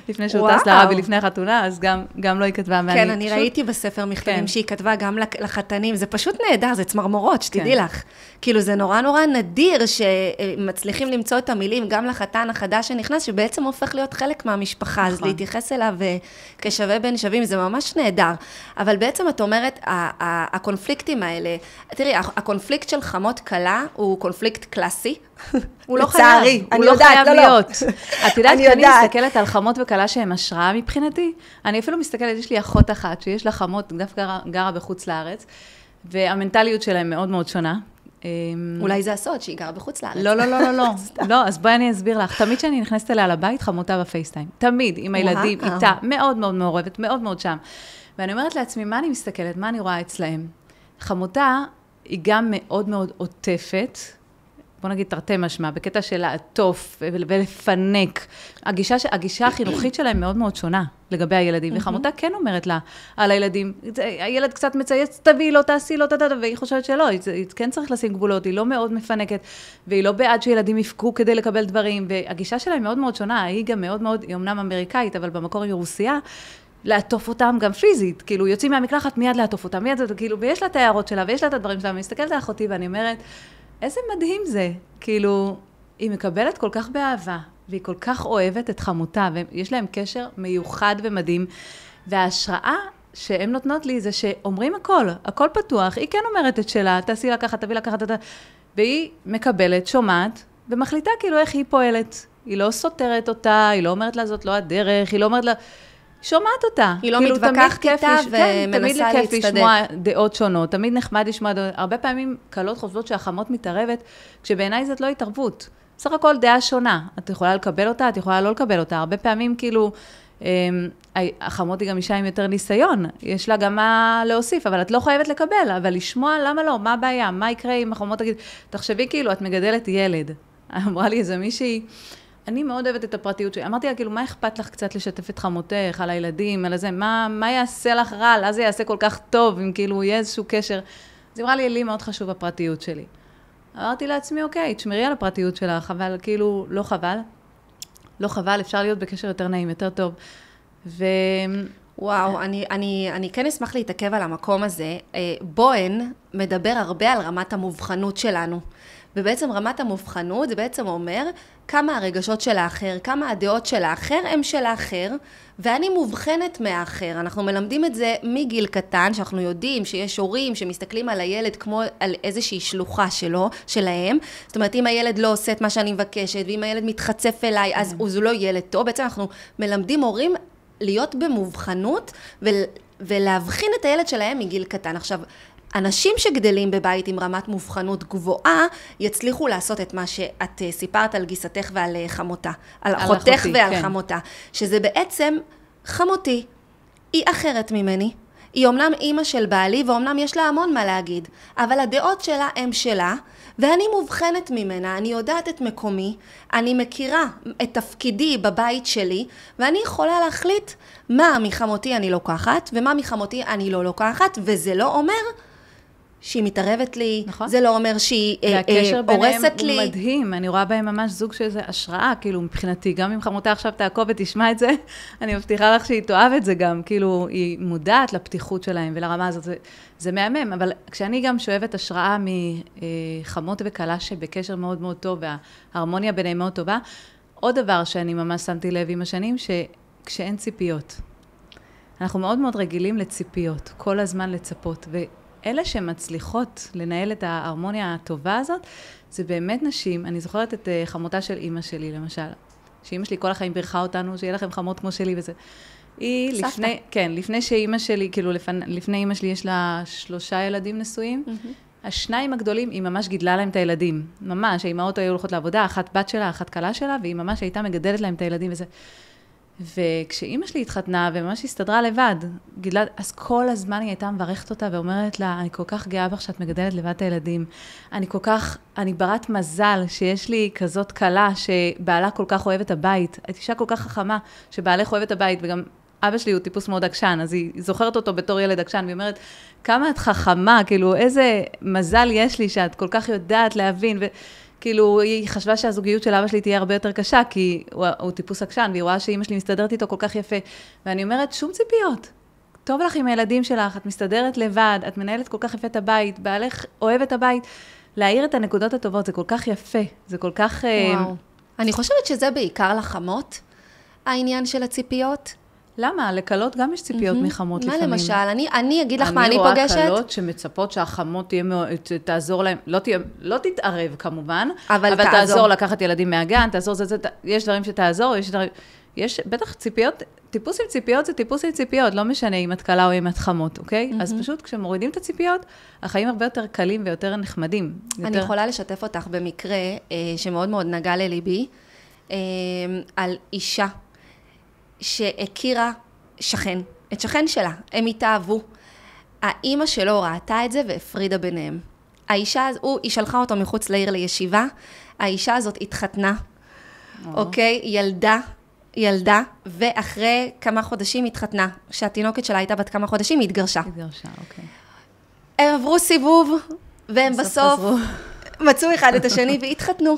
לפני שהוא טס לרבי לפני החתונה, אז גם לא היא כתבה. כן, אני ראיתי בספר מכתבים שהיא כתבה גם לחתנים, זה פשוט נהדר, זה צמרמורות, שתדעי לך. כאילו זה נורא נורא נדיר שמצליחים למצוא את המילים גם לחתן החדש שנכנס, שבעצם הופך להיות חלק מהמשפחה, אז להתייחס אליו כשווה בין שווים, זה ממש נהדר. אבל בעצם את אומרת, הקונפליקטים האלה, תראי, הקונפליקט של חמות קלה הוא קונפליקט קלאסי, הוא לא חייב, הוא לא חייב להיות. את יודעת, כי אני מסתכלת על חמות וקלה שהן השראה מבחינתי, אני אפילו מסתכלת, יש לי אחות אחת שיש לה חמות, דווקא גרה בחוץ לארץ, והמנטליות שלהם מאוד מאוד שונה. אולי זה הסוד שהיא גרה בחוץ לארץ. לא, אז בואי אני אסביר לך. תמיד שאני נכנסת אליה לבית, חמותה בפייסטיים. תמיד, עם הילדים, איתה, מאוד מאוד מעורבת, מאוד מאוד שם. ואני אומרת לעצמי, מה אני מסתכלת, מה אני רואה אצלהם? חמותה היא גם מאוד מאוד עוטפת, בוא נגיד תרתי משמע, בקטע של לעטוף ולפנק. הגישה החינוכית שלהם מאוד מאוד שונה לגבי הילדים, וחמותה כן אומרת לה על הילדים, הילד קצת מצייץ, תביא לו, תעשי לו, והיא חושבת שלא, היא כן צריך לשים גבולות, היא לא מאוד מפנקת, והיא לא בעד שילדים יפקו כדי לקבל דברים, והגישה שלהם מאוד מאוד שונה, היא גם מאוד מאוד, היא אמנם אמריקאית, אבל במקור היא רוסיה, לעטוף אותם גם פיזית, כאילו יוצאים מהמקלחת מיד לעטוף אותם, מיד, כאילו, ויש לה את ההערות שלה, ויש לה את הדברים שלה, מסתכלת על אחותי ואני אומרת, איזה מדהים זה, כאילו, היא מקבלת כל כך באהבה, והיא כל כך אוהבת את חמותה, ויש להם קשר מיוחד ומדהים, וההשראה שהן נותנות לי זה שאומרים הכל פתוח, היא כן אומרת את שלה, תעשי לקחת, תביא לקחת, והיא מקבלת, שומעת, ומחליטה כאילו איך היא פועלת. היא לא סותרת אותה, היא לא אומרת לה זאת לא הדרך, היא לא אומרת לה, שומעת אותה. היא לא מתווכחת איתה ומנסה להצטדק. תמיד כיף לשמוע דעות שונות, תמיד נחמד לשמוע דעות. הרבה פעמים קלות חושבות שהחמות מתערבת, כשבעיניי זאת לא התערבות. בסך הכל דעה שונה. את יכולה לקבל אותה, את יכולה לא לקבל אותה. הרבה פעמים כאילו, החמות היא גם אישה עם יותר ניסיון. יש לה גם מה להוסיף, אבל את לא חייבת לקבל. אבל לשמוע, למה לא? מה הבעיה? מה יקרה אם החמות תגיד? תחשבי כאילו, את מגדלת ילד. אמרה לי איזה מישהי, אני מאוד אוהבת את הפרטיות שלי. אמרתי לה, כאילו, מה אכפת לך קצת לשתף את חמותך, על הילדים, על זה? מה יעשה לך רע? אז זה יעשה כל כך טוב, אם כאילו יהיה איזשהו קשר. אז אמרה לי, לי מאוד חשוב הפרטיות שלי. אמרתי לעצמי, אוקיי, תשמרי על הפרטיות שלך, אבל כאילו, לא חבל. לא חבל, אפשר להיות בקשר יותר נעים, יותר טוב. וואו, אני כן אשמח להתעכב על המקום הזה. בוהן מדבר הרבה על רמת המובחנות שלנו. ובעצם רמת המובחנות זה בעצם אומר כמה הרגשות של האחר, כמה הדעות של האחר הם של האחר, ואני מובחנת מהאחר. אנחנו מלמדים את זה מגיל קטן, שאנחנו יודעים שיש הורים שמסתכלים על הילד כמו על איזושהי שלוחה שלהם. זאת אומרת, אם הילד לא עושה את מה שאני מבקשת, ואם הילד מתחצף אליי, אז הוא לא ילד טוב. בעצם אנחנו מלמדים הורים להיות במובחנות ולהבחין את הילד שלהם מגיל קטן. עכשיו, אנשים שגדלים בבית עם רמת מובחנות גבוהה, יצליחו לעשות את מה שאת סיפרת על גיסתך ועל חמותה. על אחותך ועל כן. חמותה. שזה בעצם חמותי. היא אחרת ממני. היא אומנם אימא של בעלי, ואומנם יש לה המון מה להגיד. אבל הדעות שלה הם שלה, ואני מובחנת ממנה. אני יודעת את מקומי. אני מכירה את תפקידי בבית שלי, ואני יכולה להחליט מה מחמותי אני לוקחת, ומה מחמותי אני לא לוקחת, וזה לא אומר שהיא מתערבת לי, נכון. זה לא אומר שהיא הורסת לי. והקשר ביניהם הוא מדהים, אני רואה בהם ממש זוג שזה השראה, כאילו מבחינתי, גם אם חמותה עכשיו תעקוב ותשמע את זה, אני מבטיחה לך שהיא תאהב את זה גם, כאילו היא מודעת לפתיחות שלהם ולרמה הזאת, זה מהמם, אבל כשאני גם שואבת השראה מחמות וקלה שבקשר מאוד מאוד טוב, וההרמוניה ביניהם מאוד טובה, עוד דבר שאני ממש שמתי לב עם השנים, שכשאין ציפיות. אנחנו מאוד מאוד רגילים לציפיות, כל הזמן לצפות, אלה שמצליחות לנהל את ההרמוניה הטובה הזאת, זה באמת נשים. אני זוכרת את חמותה של אימא שלי, למשל. שאימא שלי כל החיים בירכה אותנו, שיהיה לכם חמות כמו שלי וזה. היא לפני שאימא שלי, כאילו לפני אימא שלי יש לה 3 ילדים נשואים, השניים הגדולים, היא ממש גידלה להם את הילדים. ממש, האימהות היו הולכות לעבודה, אחת בת שלה, אחת קלה שלה, והיא ממש הייתה מגדלת להם את הילדים וזה. וכשאימא שלי התחתנה וממש הסתדרה לבד, אז כל הזמן היא הייתה מברכת אותה ואומרת לה, אני כל כך גאה בך שאת מגדלת לבד את הילדים. אני ברת מזל שיש לי כזאת קלה שבעלה כל כך אוהב את הבית. את אישה כל כך חכמה שבעלך אוהב את הבית, וגם אבא שלי הוא טיפוס מאוד עקשן, אז היא זוכרת אותו בתור ילד עקשן, והיא אומרת, כמה את חכמה, כאילו איזה מזל יש לי שאת כל כך יודעת להבין, כאילו, היא חשבה שהזוגיות של אבא שלי תהיה הרבה יותר קשה, כי הוא טיפוס עקשן, והיא רואה שאמא שלי מסתדרת איתו כל כך יפה. ואני אומרת, שום ציפיות. טוב לך עם הילדים שלך, את מסתדרת לבד, את מנהלת כל כך יפה את הבית, בעלך אוהב את הבית. להעיר את הנקודות הטובות, זה כל כך יפה, זה כל כך... וואו. אני חושבת שזה בעיקר לחמות, העניין של הציפיות. למה? לקלות גם יש ציפיות מחמות לפעמים. מה למשל? אני אגיד לך מה אני פוגשת. אני רואה קלות שמצפות שהחמות תעזור להם, לא תתערב כמובן, אבל תעזור לקחת ילדים מהגן, תעזור זה, יש דברים שתעזור, יש בטח ציפיות, טיפוס עם ציפיות זה טיפוס עם ציפיות, לא משנה אם את קלה או אם את חמות, אוקיי? אז פשוט כשמורידים את הציפיות, החיים הרבה יותר קלים ויותר נחמדים. אני יכולה לשתף אותך במקרה שמאוד מאוד נגע לליבי, על אישה שהכירה שכן, את שכן שלה, הם התאהבו, האימא שלו ראתה את זה והפרידה ביניהם. היא שלחה אותו מחוץ לעיר לישיבה, האישה הזאת התחתנה, אוקיי? ילדה, ואחרי כמה חודשים התחתנה. כשהתינוקת שלה הייתה בת כמה חודשים, היא התגרשה. אוקיי. הם עברו סיבוב, והם בסוף מצאו אחד את השני והתחתנו.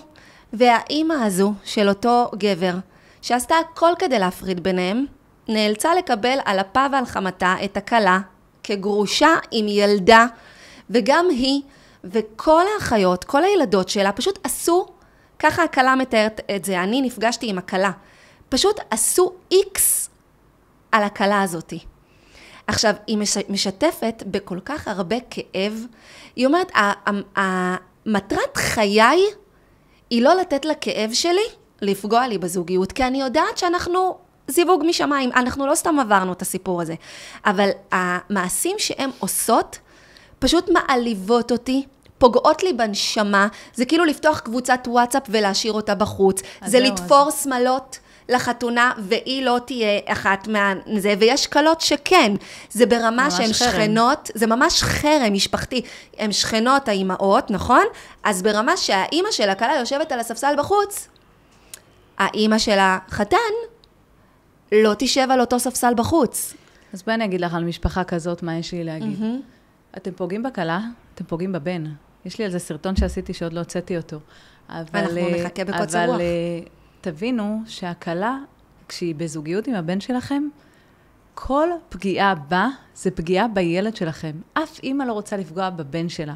והאימא הזו של אותו גבר, שעשתה הכל כדי להפריד ביניהם, נאלצה לקבל על אפה ועל חמתה את הכלה, כגרושה עם ילדה, וגם היא וכל האחיות, כל הילדות שלה, פשוט עשו, ככה הכלה מתארת את זה, אני נפגשתי עם הכלה, פשוט עשו איקס על הכלה הזאת. עכשיו, היא משתפת בכל כך הרבה כאב, היא אומרת, מטרת חיי היא לא לתת לכאב שלי לפגוע לי בזוגיות, כי אני יודעת שאנחנו זיווג משמיים, אנחנו לא סתם עברנו את הסיפור הזה, אבל המעשים שהן עושות פשוט מעליבות אותי, פוגעות לי בנשמה, זה כאילו לפתוח קבוצת וואטסאפ ולהשאיר אותה בחוץ, זה לתפור שמלות לחתונה והיא לא תהיה אחת מהזה, ויש קלות שכן, זה ברמה שהן שכנות, זה ממש חרם משפחתי, הן שכנות האימהות, נכון? אז ברמה שהאימא של הכלה יושבת על הספסל בחוץ, האימא של החתן לא תשב על אותו ספסל בחוץ. אז בואי אני אגיד לך על משפחה כזאת, מה יש לי להגיד. אתם פוגעים בכלה, אתם פוגעים בבן. יש לי על זה סרטון שעשיתי שעוד לא הוצאתי אותו. אנחנו נחכה בקוצר רוח. אבל תבינו שהכלה, כשהיא בזוגיות עם הבן שלכם, כל פגיעה בה זה פגיעה בילד שלכם. אף אימא לא רוצה לפגוע בבן שלה.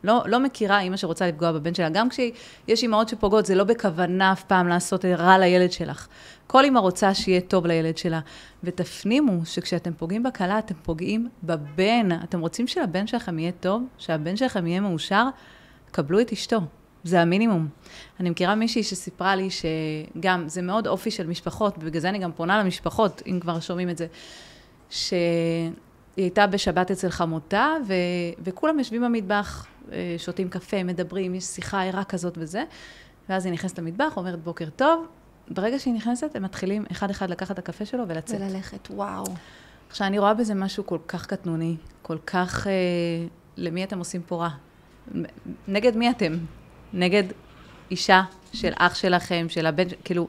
לא מכירה אימא שרוצה לפגוע בבן שלה. גם כשיש אימהות שפוגעות, זה לא בכוונה אף פעם לעשות רע לילד שלך. כל אימא רוצה שיהיה טוב לילד שלה. ותפנימו שכשאתם פוגעים בכלה, אתם פוגעים בבן. אתם רוצים שלבן שלכם יהיה טוב, שהבן שלכם יהיה מאושר, קבלו את אשתו. זה המינימום. אני מכירה מישהי שסיפרה לי שגם, זה מאוד אופי של משפחות, ובגלל זה אני גם פונה למשפחות, אם כבר שומעים את זה, שהיא הייתה בשבת אצל חמותה, וכולם יושבים במטבח, שותים קפה, מדברים, יש שיחה עירה כזאת וזה, ואז היא נכנסת למטבח, אומרת בוקר טוב, ברגע שהיא נכנסת, הם מתחילים אחד אחד לקחת את הקפה שלו ולצאת. וללכת, וואו. עכשיו, אני רואה בזה משהו כל כך קטנוני, כל כך, למי אתם עושים פה רע? נגד מי אתם? נגד אישה של אח שלכם, של הבן, כאילו,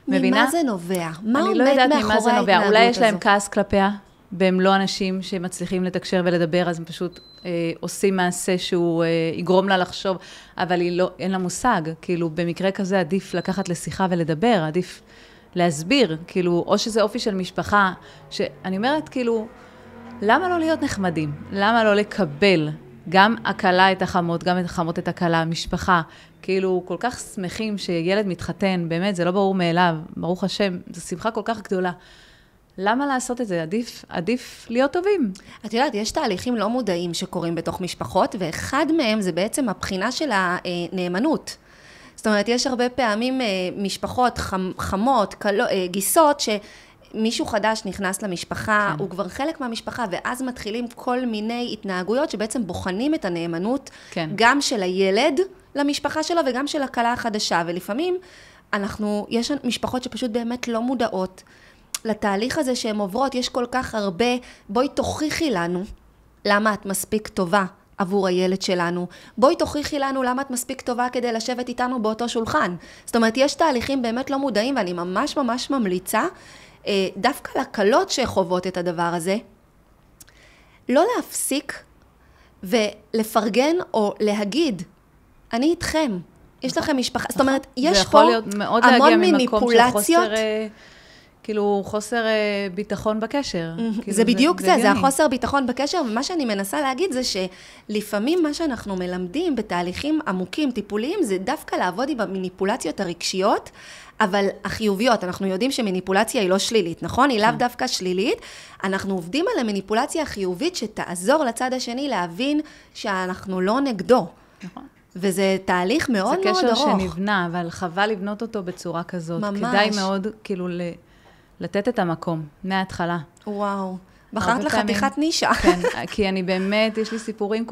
מבינה? ממה זה נובע? מה עומד מאחורי ההתנהגות הזו? אני לא יודעת ממה זה נובע. אולי יש להם כעס כלפיה, והם לא אנשים שמצליחים לתקשר ולדבר, אז הם פשוט עושים מעשה שהוא יגרום לה לחשוב, אבל אין לה מושג. כאילו, במקרה כזה עדיף לקחת לשיחה ולדבר, עדיף להסביר, כאילו, או שזה אופי של משפחה, שאני אומרת, כאילו, למה לא להיות נחמדים? למה לא לקבל גם הכלה את החמות, גם את החמות את הכלה, משפחה, כאילו כל כך שמחים שילד מתחתן, באמת זה לא ברור מאליו, ברוך השם, זו שמחה כל כך גדולה. למה לעשות את זה? עדיף להיות טובים. את יודעת, יש תהליכים לא מודעים שקורים בתוך משפחות, ואחד מהם זה בעצם הבחינה של הנאמנות. זאת אומרת, יש הרבה פעמים משפחות חמות, גיסות, מישהו חדש נכנס למשפחה, כן. הוא כבר חלק מהמשפחה, ואז מתחילים כל מיני התנהגויות שבעצם בוחנים את הנאמנות, כן. גם של הילד למשפחה שלו וגם של הכלה החדשה, ולפעמים יש משפחות שפשוט באמת לא מודעות לתהליך הזה שהן עוברות, יש כל כך הרבה, בואי תוכיחי לנו למה את מספיק טובה עבור הילד שלנו, בואי תוכיחי לנו למה את מספיק טובה כדי לשבת איתנו באותו שולחן. זאת אומרת, יש תהליכים באמת לא מודעים, ואני ממש ממש ממליצה, דווקא לקלות שחוות את הדבר הזה, לא להפסיק ולפרגן או להגיד, אני איתכם, יש לכם משפחה, זאת אומרת, יש פה המון מניפולציות. כאילו חוסר ביטחון בקשר. זה בדיוק זה החוסר ביטחון בקשר, ומה שאני מנסה להגיד זה שלפעמים מה שאנחנו מלמדים בתהליכים עמוקים, טיפוליים, זה דווקא לעבוד עם המניפולציות הרגשיות, אבל החיוביות, אנחנו יודעים שמניפולציה היא לא שלילית, נכון? היא לאו דווקא שלילית, אנחנו עובדים על המניפולציה החיובית שתעזור לצד השני להבין שאנחנו לא נגדו. נכון. וזה תהליך מאוד מאוד ארוך. זה קשר שנבנה, אבל חבל לבנות אותו בצורה כזאת. ממש. כדאי מאוד כאילו לתת את המקום מההתחלה. וואו. בחרת לך חתיכת נישה. כן, כי אני באמת, יש לי סיפורים,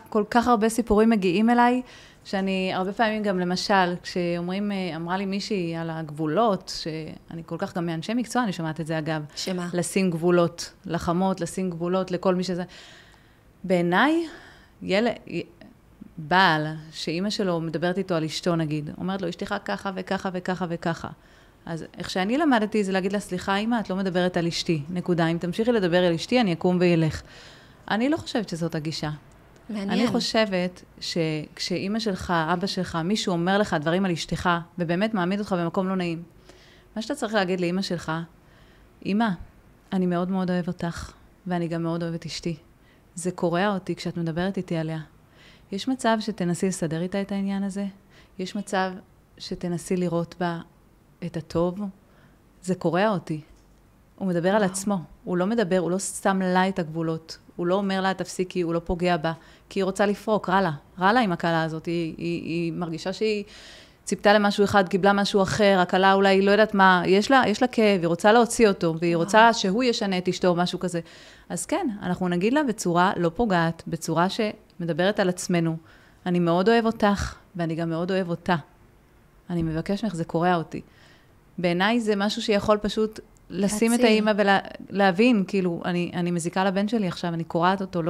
כל כך הרבה סיפורים מגיעים אליי, שאני הרבה פעמים גם למשל, כשאומרים, אמרה לי מישהי על הגבולות, שאני כל כך גם מאנשי מקצוע, אני שומעת את זה אגב. שמה? לשים גבולות לחמות, לשים גבולות לכל מי שזה. בעיניי, בעל, שאימא שלו מדברת איתו על אשתו נגיד, אומרת לו, אשתך ככה וככה וככה וככה. אז איך שאני למדתי זה להגיד לה, סליחה אמא, את לא מדברת על אשתי, נקודה. אם תמשיכי לדבר על אשתי, אני אקום וילך. אני לא חושבת שזאת הגישה. מעניין. אני חושבת שכשאימא שלך, אבא שלך, מישהו אומר לך דברים על אשתך, ובאמת מעמיד אותך במקום לא נעים, מה שאתה צריך להגיד לאמא שלך, אמא, אני מאוד מאוד אוהב אותך, ואני גם מאוד אוהבת אשתי. זה קורע אותי כשאת מדברת איתי עליה. יש מצב שתנסי לסדר איתה את העניין הזה? יש מצב שתנסי לראות בה את הטוב? זה קורע אותי. הוא מדבר על עצמו. הוא לא מדבר, הוא לא שם לה את הגבולות. הוא לא אומר לה, תפסיקי, הוא לא פוגע בה. כי היא רוצה לפרוק, רע לה. רע לה עם הקלה הזאת. היא מרגישה שהיא ציפתה למשהו אחד, קיבלה משהו אחר, הקלה אולי היא לא יודעת מה, יש לה כאב, היא רוצה להוציא אותו, והיא רוצה שהוא ישנה את אשתו או משהו כזה. אז כן, אנחנו נגיד לה בצורה לא פוגעת, בצורה שמדברת על עצמנו. אני מאוד אוהב אותך, ואני גם מאוד אוהב אותה. אני מבקש ממך, זה קורע אותי. בעיניי זה משהו שיכול פשוט לשים את האמא ולהבין, כאילו, אני מזיקה לבן שלי עכשיו, אני קורעת אותו,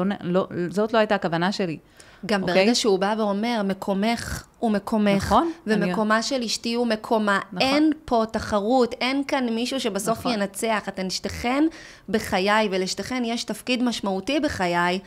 זאת לא הייתה הכוונה שלי. גם ברגע שהוא בא ואומר, מקומך הוא מקומך, ומקומה של אשתי הוא מקומה, אין פה תחרות, אין כאן מישהו שבסוף ינצח, אתן שתכן בחיי, ולשתכן יש תפקיד משמעותי בחיי,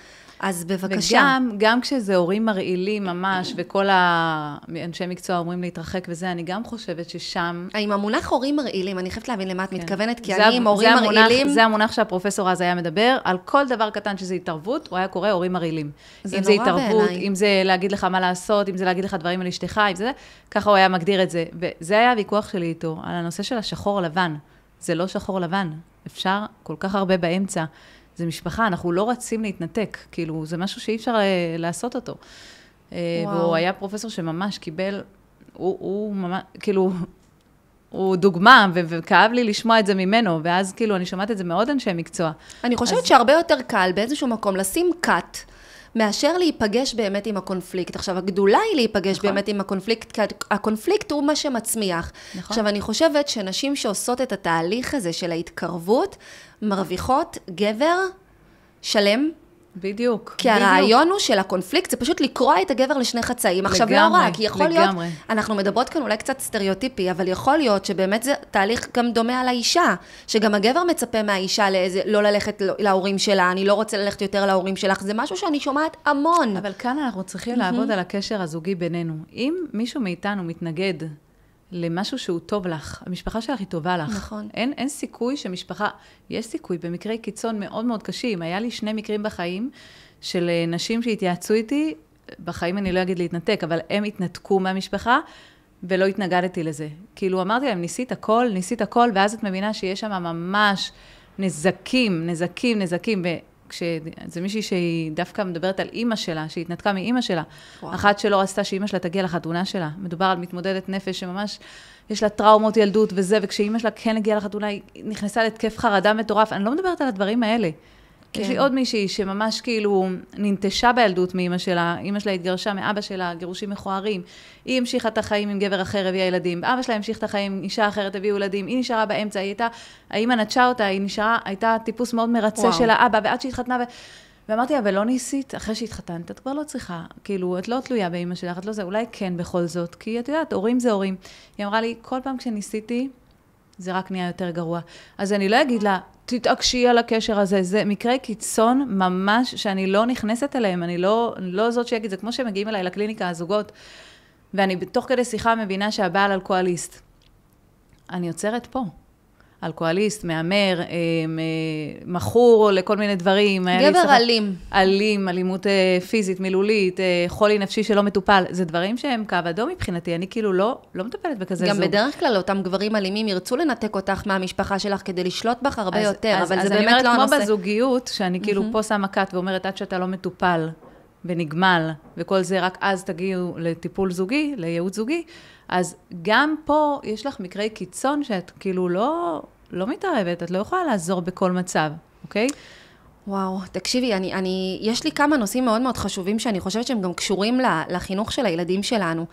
אז בבקשה. וגם כשזה הורים מרעילים ממש, וכל האנשי מקצוע אומרים להתרחק וזה, אני גם חושבת ששם... עם המונח הורים מרעילים, אני חייבת להבין למה את מתכוונת, כי אני עם הורים מרעילים... זה המונח שהפרופסור אז היה מדבר, על כל דבר קטן שזה התערבות, הוא היה קורא הורים מרעילים. אם זה התערבות, אם זה להגיד לך מה לעשות, אם זה להגיד לך דברים על אשתך, אם זה, ככה הוא היה מגדיר את זה. וזה היה הוויכוח שלי איתו, על הנושא של השחור לבן. זה לא שחור לבן. אפשר כל כך הרבה באמצע. זה משפחה, אנחנו לא רצים להתנתק, כאילו, זה משהו שאי אפשר לעשות אותו. והוא היה פרופסור שממש קיבל, הוא ממש, כאילו, הוא דוגמה, וכאב לי לשמוע את זה ממנו, ואז כאילו, אני שומעת את זה מאוד אנשי מקצוע. אני חושבת שהרבה יותר קל באיזשהו מקום לשים קאט, מאשר להיפגש באמת עם הקונפליקט. עכשיו, הגדולה היא להיפגש באמת עם הקונפליקט, כי הקונפליקט הוא מה שמצמיח. עכשיו, אני חושבת שנשים שעושות את התהליך הזה של ההתקרבות, מרוויחות גבר שלם. בדיוק. כי הרעיון הוא של הקונפליקט, זה פשוט לקרוע את הגבר לשני חצאים. עכשיו לא רק, כי יכול להיות, אנחנו מדברות כאן אולי קצת סטריאוטיפי, אבל יכול להיות שבאמת זה תהליך גם דומה על האישה, שגם הגבר מצפה מהאישה לא ללכת להורים שלה, אני לא רוצה ללכת יותר להורים שלך, זה משהו שאני שומעת המון. אבל כאן אנחנו צריכים לעבוד על הקשר הזוגי בינינו. אם מישהו מאיתנו מתנגד למשהו שהוא טוב לך, המשפחה שלך היא טובה לך. נכון. אין סיכוי שמשפחה, יש סיכוי במקרי קיצון מאוד מאוד קשים. היה לי 2 מקרים בחיים של נשים שהתייעצו איתי, בחיים אני לא אגיד להתנתק, אבל הם התנתקו מהמשפחה, ולא התנגדתי לזה. כאילו אמרתי להם, ניסית הכל, ואז את מבינה שיש שם ממש נזקים, כשזה מישהי שהיא דווקא מדברת על אימא שלה, שהיא התנתקה מאימא שלה. אחת שלא רצתה שאימא שלה תגיע לחתונה שלה. מדובר על מתמודדת נפש שממש יש לה טראומות ילדות וזה, וכשאימא שלה כן הגיעה לחתונה, היא נכנסה להתקף חרדה מטורף. אני לא מדברת על הדברים האלה. כן. יש לי עוד מישהי שממש כאילו ננטשה בילדות מאמא שלה, אמא שלה התגרשה מאבא שלה, גירושים מכוערים, היא המשיכה את החיים עם גבר אחר, הביאה ילדים, אבא שלה המשיך את החיים עם אישה אחרת, הביאו ילדים, היא נשארה באמצע, האמא נטשה אותה, הייתה טיפוס מאוד מרצה של האבא, ועד שהתחתנה, ואמרתי לה, ולא ניסית, אחרי שהתחתנת, את כבר לא צריכה, כאילו, את לא תלויה באמא שלך, את לא זה, אולי כן בכל זאת, כי את יודעת, הורים זה הורים. היא אמרה לי, כל פעם כשניסיתי, זה רק נהיה יותר גרוע. אז אני לא אגיד לה, תתעקשי על הקשר הזה, זה מקרי קיצון ממש שאני לא נכנסת אליהם, אני לא זאת שיגיד, זה כמו שמגיעים אליי לקליניקה הזוגות, ואני בתוך כדי שיחה מבינה שהבעל אלכוהוליסט. אני יוצרת פה. אלכוהוליסט, מאמר, מכור לכל מיני דברים. גבר אלים. אלימות פיזית, מילולית, חולי נפשי שלא מטופל. זה דברים שהם קו אדום מבחינתי. אני כאילו לא מטפלת בכזה זוג. גם בדרך כלל אותם גברים אלימים ירצו לנתק אותך מהמשפחה שלך כדי לשלוט בך הרבה יותר, אבל זה באמת לא הנושא. כמו בזוגיות, שאני כאילו פה שמה קאט ואומרת, עד שאתה לא מטופל ונגמל, וכל זה רק אז תגיעו לטיפול זוגי, לייעוץ זוגי, אז גם פה יש לך מקרי קיצון שאת כאילו לא מתערבת, את לא יכולה לעזור בכל מצב, אוקיי? וואו, תקשיבי, יש לי כמה נושאים מאוד מאוד חשובים שאני חושבת שהם גם קשורים לחינוך של הילדים שלנו.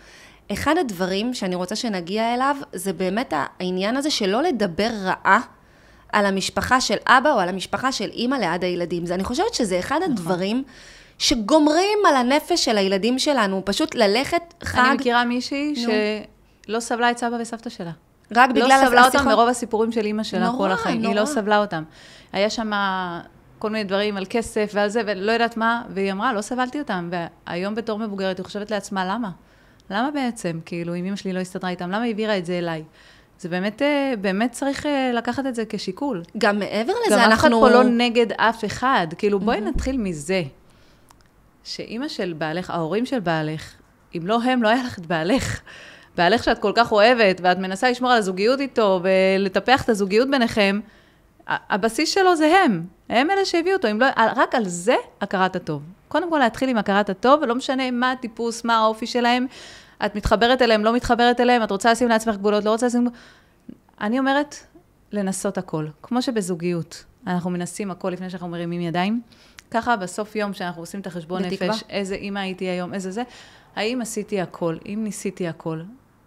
אחד הדברים שאני רוצה שנגיע אליו, זה באמת העניין הזה שלא לדבר רעה על המשפחה של אבא או על המשפחה של אמא ליד הילדים. אני חושבת שזה אחד הדברים שגומרים על הנפש של הילדים שלנו, פשוט ללכת חג. אני מכירה מישהי שלא סבלה את סבא וסבתא שלה. רק בגלל לא סבלה אותם מרוב הסיפורים של אמא שלה כל החיים. נורא. היא לא סבלה אותם. היה שם כל מיני דברים על כסף ועל זה, ולא יודעת מה, והיא אמרה, לא סבלתי אותם. והיום בתור מבוגרת, היא חושבת לעצמה, למה? למה בעצם? כאילו, אם אמא שלי לא הסתדרה איתם, למה היא העבירה את זה אליי? זה באמת צריך לקחת את זה כשיקול. גם מעבר לזה, גם אף אחד פה לא נגד אף אחד. כאילו, בואי נתחיל מזה. שאמא של בעלך, ההורים של בעלך, אם לא הם, לא היה לך את בעלך. בעלך שאת כל כך אוהבת, ואת מנסה לשמור על הזוגיות איתו, ולטפח את הזוגיות ביניכם, הבסיס שלו זה הם. הם אלה שהביאו אותו. לא, רק על זה הכרת הטוב. קודם כל להתחיל עם הכרת הטוב, ולא משנה מה הטיפוס, מה האופי שלהם, את מתחברת אליהם, לא מתחברת אליהם, את רוצה לשים לעצמך גבולות, לא רוצה לשים... אני אומרת, לנסות הכל. כמו שבזוגיות, אנחנו מנסים הכל לפני שאנחנו מרימים ידיים, ככה בסוף יום שאנחנו עושים את החשבון נפש, איזה אמא הייתי היום, איזה זה, האם עשיתי הכל, אם ניסיתי הכל.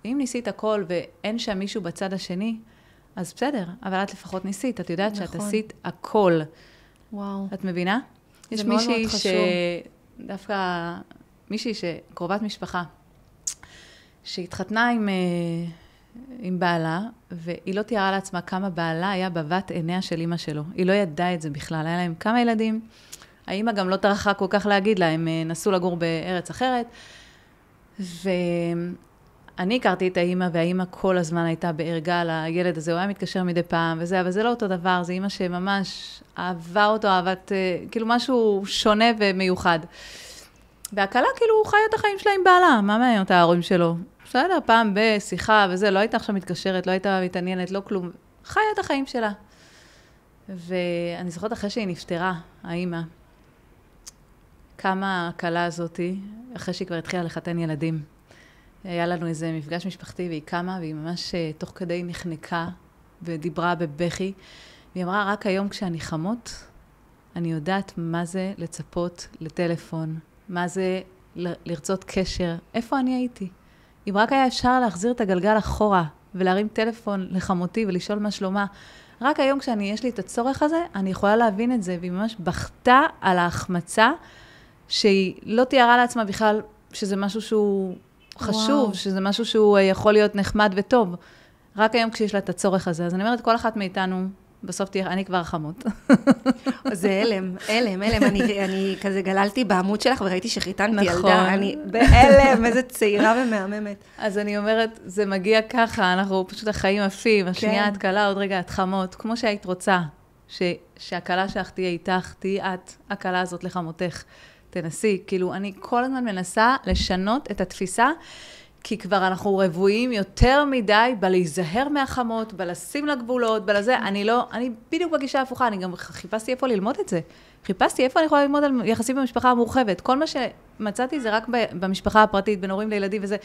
אם ניסית הכל ואין שם מישהו בצד השני, אז בסדר, אבל את לפחות ניסית, את יודעת שאת עשית הכל. וואו. את מבינה? יש מישהי דווקא מישהי שקרובת משפחה, שהתחתנה עם בעלה, והיא לא תיארה לעצמה כמה בעלה היה בבת עיניה של אמא שלו. היא לא ידעה את זה בכלל. היה להם כמה ילדים. האמא גם לא טרחה כל כך להגיד לה, הם נסו לגור בארץ אחרת. ואני הכרתי את האמא, והאמא כל הזמן הייתה בערגה לילד הזה. הוא היה מתקשר מדי פעם וזה, אבל זה לא אותו דבר. זה אמא שממש אהבה אותו, אהבת, כאילו משהו שונה ומיוחד. והקלה כאילו הוא חי את החיים שלה עם בעלה. מה מעניין אותה ההורים שלו? בסדר, פעם בשיחה וזה, לא הייתה עכשיו מתקשרת, לא הייתה מתעניינת, לא כלום. חיה את החיים שלה. ואני זוכרת אחרי שהיא נפטרה, האמא, כמה הקלה הזאת, אחרי שהיא כבר התחילה לחתן ילדים. היה לנו איזה מפגש משפחתי, והיא קמה, והיא ממש תוך כדי נחנקה, ודיברה בבכי. והיא אמרה, רק היום כשאני חמות, אני יודעת מה זה לצפות לטלפון, מה זה לרצות קשר, איפה אני הייתי. אם רק היה אפשר להחזיר את הגלגל אחורה, ולהרים טלפון לחמותי ולשאול מה שלומה, רק היום יש לי את הצורך הזה, אני יכולה להבין את זה, והיא ממש בכתה על ההחמצה, שהיא לא תיארה לעצמה בכלל שזה משהו שהוא חשוב, וואו. שזה משהו שהוא יכול להיות נחמד וטוב. רק היום כשיש לה את הצורך הזה. אז אני אומרת, כל אחת מאיתנו, בסוף תהיה, אני כבר חמות. זה אלם. אני כזה גללתי בעמוד שלך וראיתי שחיתנתי ילדה. אני באלם, איזה צעירה ומהממת. אז אני אומרת, זה מגיע ככה, אנחנו פשוט החיים עפים, השנייה את קלה, עוד רגע את חמות, כמו שהיית רוצה, שהקלה שלך תהיה איתך, תהיה את, הקלה הזאת לחמותך. תנסי, כאילו אני כל הזמן מנסה לשנות את התפיסה, כי כבר אנחנו רבועים יותר מדי בלהיזהר מהחמות, בלשים לגבולות, בלזה, אני בדיוק בגישה הפוכה, אני גם חיפשתי איפה ללמוד את זה. חיפשתי איפה אני יכולה ללמוד על יחסים במשפחה המורחבת. כל מה שמצאתי זה רק במשפחה הפרטית, בין הורים לילדים וזה.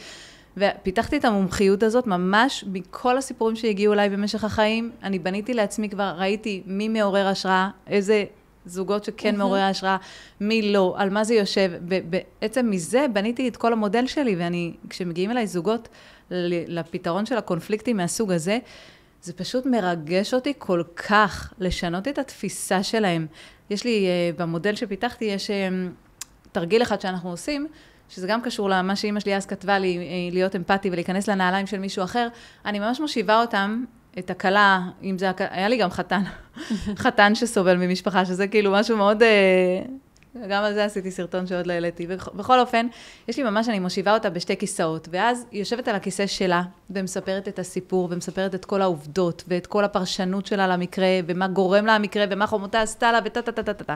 ופיתחתי את המומחיות הזאת ממש מכל הסיפורים שהגיעו אליי במשך החיים. אני בניתי לעצמי כבר, ראיתי מי מעורר השראה, איזה זוגות שכן מעורר השראה, מי לא, על מה זה יושב. ובעצם מזה בניתי את כל המודל שלי, ואני, כשמגיעים אליי זוגות לפתרון של הקונפליקטים מהסוג הזה, זה פשוט מרגש אותי כל כך לשנות את התפיסה שלהם. יש לי, במודל שפיתחתי, יש תרגיל אחד שאנחנו עושים, שזה גם קשור למה שאמא שלי אז כתבה לי, להיות אמפתי ולהיכנס לנעליים של מישהו אחר. אני ממש מושיבה אותם, את הקלה, אם זה, היה לי גם חתן, חתן שסובל ממשפחה, שזה כאילו משהו מאוד, גם על זה עשיתי סרטון שעוד לא העליתי. בכל אופן, יש לי ממש, אני מושיבה אותה בשתי כיסאות, ואז היא יושבת על הכיסא שלה, ומספרת את הסיפור, ומספרת את כל העובדות, ואת כל הפרשנות שלה למקרה, ומה גורם לה המקרה, ומה חומותה עשתה לה, וטה.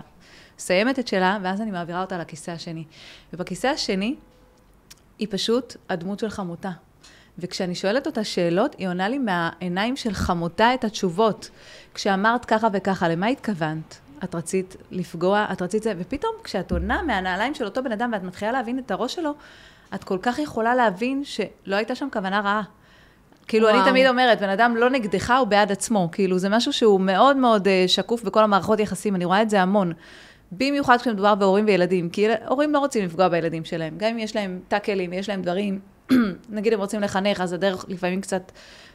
סיימת את שלה, ואז אני מעבירה אותה לכיסא השני. ובכיסא השני, היא פשוט הדמות של חמותה. וכשאני שואלת אותה שאלות, היא עונה לי מהעיניים של חמותה את התשובות. כשאמרת ככה וככה, למה התכוונת? את רצית לפגוע, את רצית זה, ופתאום כשאת עונה מהנעליים של אותו בן אדם, ואת מתחילה להבין את הראש שלו, את כל כך יכולה להבין שלא הייתה שם כוונה רעה. כאילו, וואו. אני תמיד אומרת, בן אדם לא נגדך, הוא בעד עצמו. כאילו, זה משהו שהוא מאוד מאוד שקוף בכל המערכות יחסים, אני רואה את זה המון. במיוחד כשמדובר בהורים וילדים, כי הורים לא רוצים לפגוע בילדים שלהם. גם אם יש להם טאקלים, יש להם דברים, נגיד הם רוצים לחנך, אז הדרך לפעמים קצת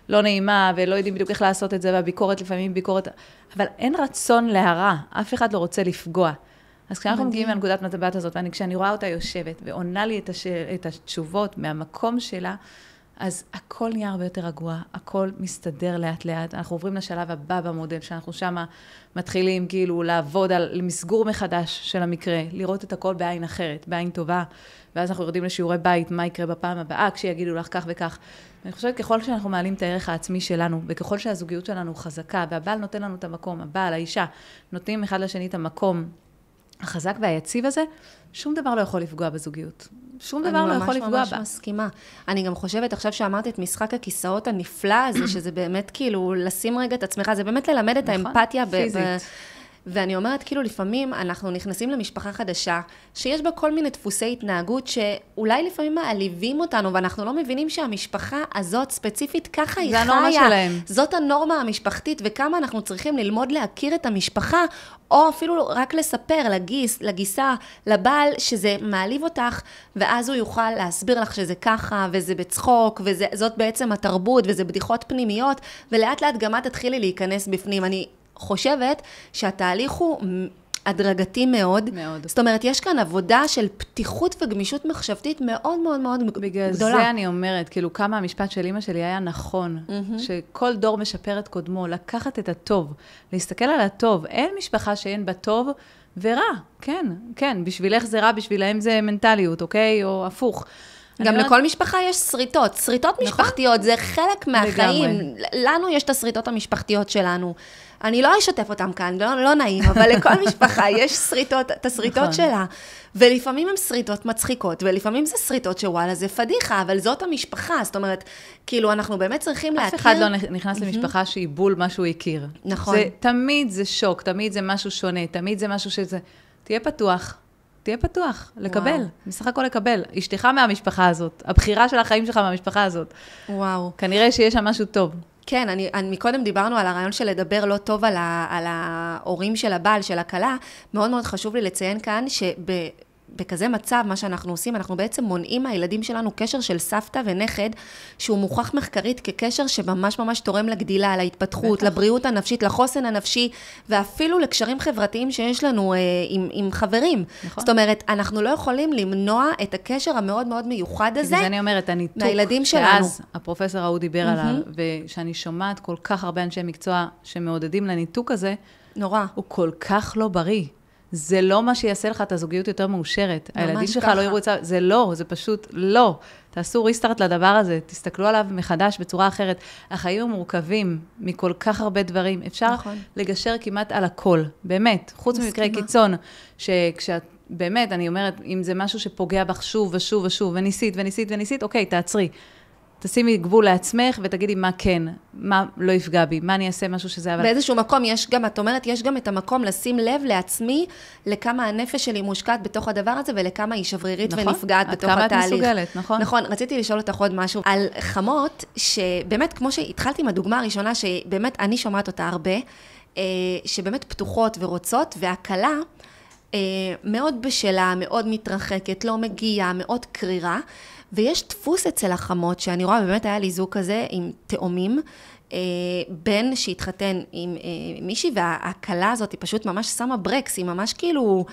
לא נעימה, ולא יודעים בדיוק איך לעשות את זה, והביקורת לפעמים ביקורת, אבל אין רצון להרע, אף אחד לא רוצה לפגוע. אז כשאנחנו מגיעים לנקודת מבט הזאת, כשאני רואה אותה יושבת ועונה לי את התשובות מהמקום שלה, אז הכל נהיה הרבה יותר רגוע, הכל מסתדר לאט לאט. אנחנו עוברים לשלב הבא במודל, שאנחנו שמה מתחילים כאילו לעבוד על מסגור מחדש של המקרה, לראות את הכל בעין אחרת, בעין טובה, ואז אנחנו יורדים לשיעורי בית, מה יקרה בפעם הבאה, כשיגידו לך כך וכך. אני חושבת, ככל שאנחנו מעלים את הערך העצמי שלנו, וככל שהזוגיות שלנו חזקה, והבעל נותן לנו את המקום, הבעל, האישה, נותנים אחד לשני את המקום החזק והיציב הזה, שום דבר לא יכול לפגוע בזוגיות. שום דבר לא יכול לפגוע בה. אני ממש מסכימה. אני גם חושבת, עכשיו שאמרת את משחק הכיסאות הנפלא הזה, שזה באמת כאילו לשים רגע את עצמך, זה באמת ללמד את האמפתיה. פיזית. ואני אומרת, כאילו לפעמים אנחנו נכנסים למשפחה חדשה, שיש בה כל מיני דפוסי התנהגות שאולי לפעמים מעליבים אותנו, ואנחנו לא מבינים שהמשפחה הזאת ספציפית ככה היא חיה. זה הנורמה שלהם. זאת הנורמה המשפחתית, וכמה אנחנו צריכים ללמוד להכיר את המשפחה, או אפילו רק לספר לגיסה, לבעל, שזה מעליב אותך, ואז הוא יוכל להסביר לך שזה ככה, וזה בצחוק, וזאת בעצם התרבות, וזה בדיחות פנימיות, ולאט לאט גם את תתחילי להיכנס בפנים. אני חושבת שהתהליך הוא הדרגתי מאוד. מאוד. זאת אומרת, יש כאן עבודה של פתיחות וגמישות מחשבתית מאוד מאוד מאוד גדולה. בגלל זה אני אומרת, כאילו כמה המשפט של אמא שלי היה נכון, שכל דור משפר את קודמו, לקחת את הטוב, להסתכל על הטוב. אין משפחה שאין בה טוב ורע. כן, כן, בשבילך זה רע, בשבילהם זה מנטליות, אוקיי? או הפוך. גם לכל משפחה יש שריטות, שריטות משפחתיות, זה חלק מהחיים. לנו יש את השריטות המשפחתיות שלנו. אני לא אשתף אותם כאן, לא נעים, אבל לכל משפחה יש שריטות, את השריטות שלה. ולפעמים הן שריטות מצחיקות, ולפעמים זה שריטות שוואלה, זה פדיחה, אבל זאת המשפחה. זאת אומרת, כאילו אנחנו באמת צריכים להכיר. אף אחד לא נכנס למשפחה שהיא בול מה שהוא הכיר. נכון. תמיד זה שוק, תמיד זה משהו שונה, תמיד זה משהו שזה... תהיה פתוח. תהיה פתוח, לקבל, בסך הכל לקבל. אשתך מהמשפחה הזאת, הבחירה של החיים שלך מהמשפחה הזאת. וואו. כנראה שיש שם משהו טוב. כן, אני מקודם דיברנו על הרעיון של לדבר לא טוב על ההורים של הבעל, של הכלה. מאוד מאוד חשוב לי לציין כאן בכזה מצב, מה שאנחנו עושים, אנחנו בעצם מונעים מהילדים שלנו קשר של סבתא ונכד, שהוא מוכח מחקרית כקשר שממש ממש תורם לגדילה, להתפתחות, לבריאות הנפשית, לחוסן הנפשי, ואפילו לקשרים חברתיים שיש לנו עם חברים. נכון. זאת אומרת, אנחנו לא יכולים למנוע את הקשר המאוד מאוד מיוחד הזה, אני אומרת, הניתוק, מהילדים שלנו. שאז הפרופסור ההוא דיבר עליו, ושאני שומעת כל כך הרבה אנשי מקצוע שמעודדים לניתוק הזה, נורא. הוא כל כך לא בריא. זה לא מה שיעשה לך את הזוגיות יותר מאושרת. הילדים שלך לא יראו את זה, זה לא, זה פשוט לא. תעשו ריסטארט לדבר הזה, תסתכלו עליו מחדש בצורה אחרת. החיים הם מורכבים מכל כך הרבה דברים. אפשר לגשר כמעט על הכל, באמת. חוץ ממקרה קיצון, שכשאת, באמת, אני אומרת, אם זה משהו שפוגע בך שוב ושוב ושוב, וניסית, אוקיי, תעצרי. תשימי גבול לעצמך ותגידי מה כן, מה לא יפגע בי, מה אני אעשה משהו שזה... באיזשהו מקום יש גם, את אומרת, יש גם את המקום לשים לב לעצמי, לכמה הנפש שלי מושקעת בתוך הדבר הזה, ולכמה היא שברירית ונפגעת בתוך התהליך. כמה את מסוגלת, נכון? נכון, רציתי לשאול אותך עוד משהו על חמות, שבאמת, כמו שהתחלתי עם הדוגמה הראשונה, שבאמת אני שומעת אותה הרבה, שבאמת פתוחות ורוצות, והקלה מאוד בשלה, מאוד מתרחקת, לא מגיעה, מאוד קרירה, ויש דפוס אצל החמות, שאני רואה, באמת היה לי זוג כזה עם תאומים, בן שהתחתן עם מישהי, וההקלה הזאת היא פשוט ממש שמה ברקס, היא ממש כאילו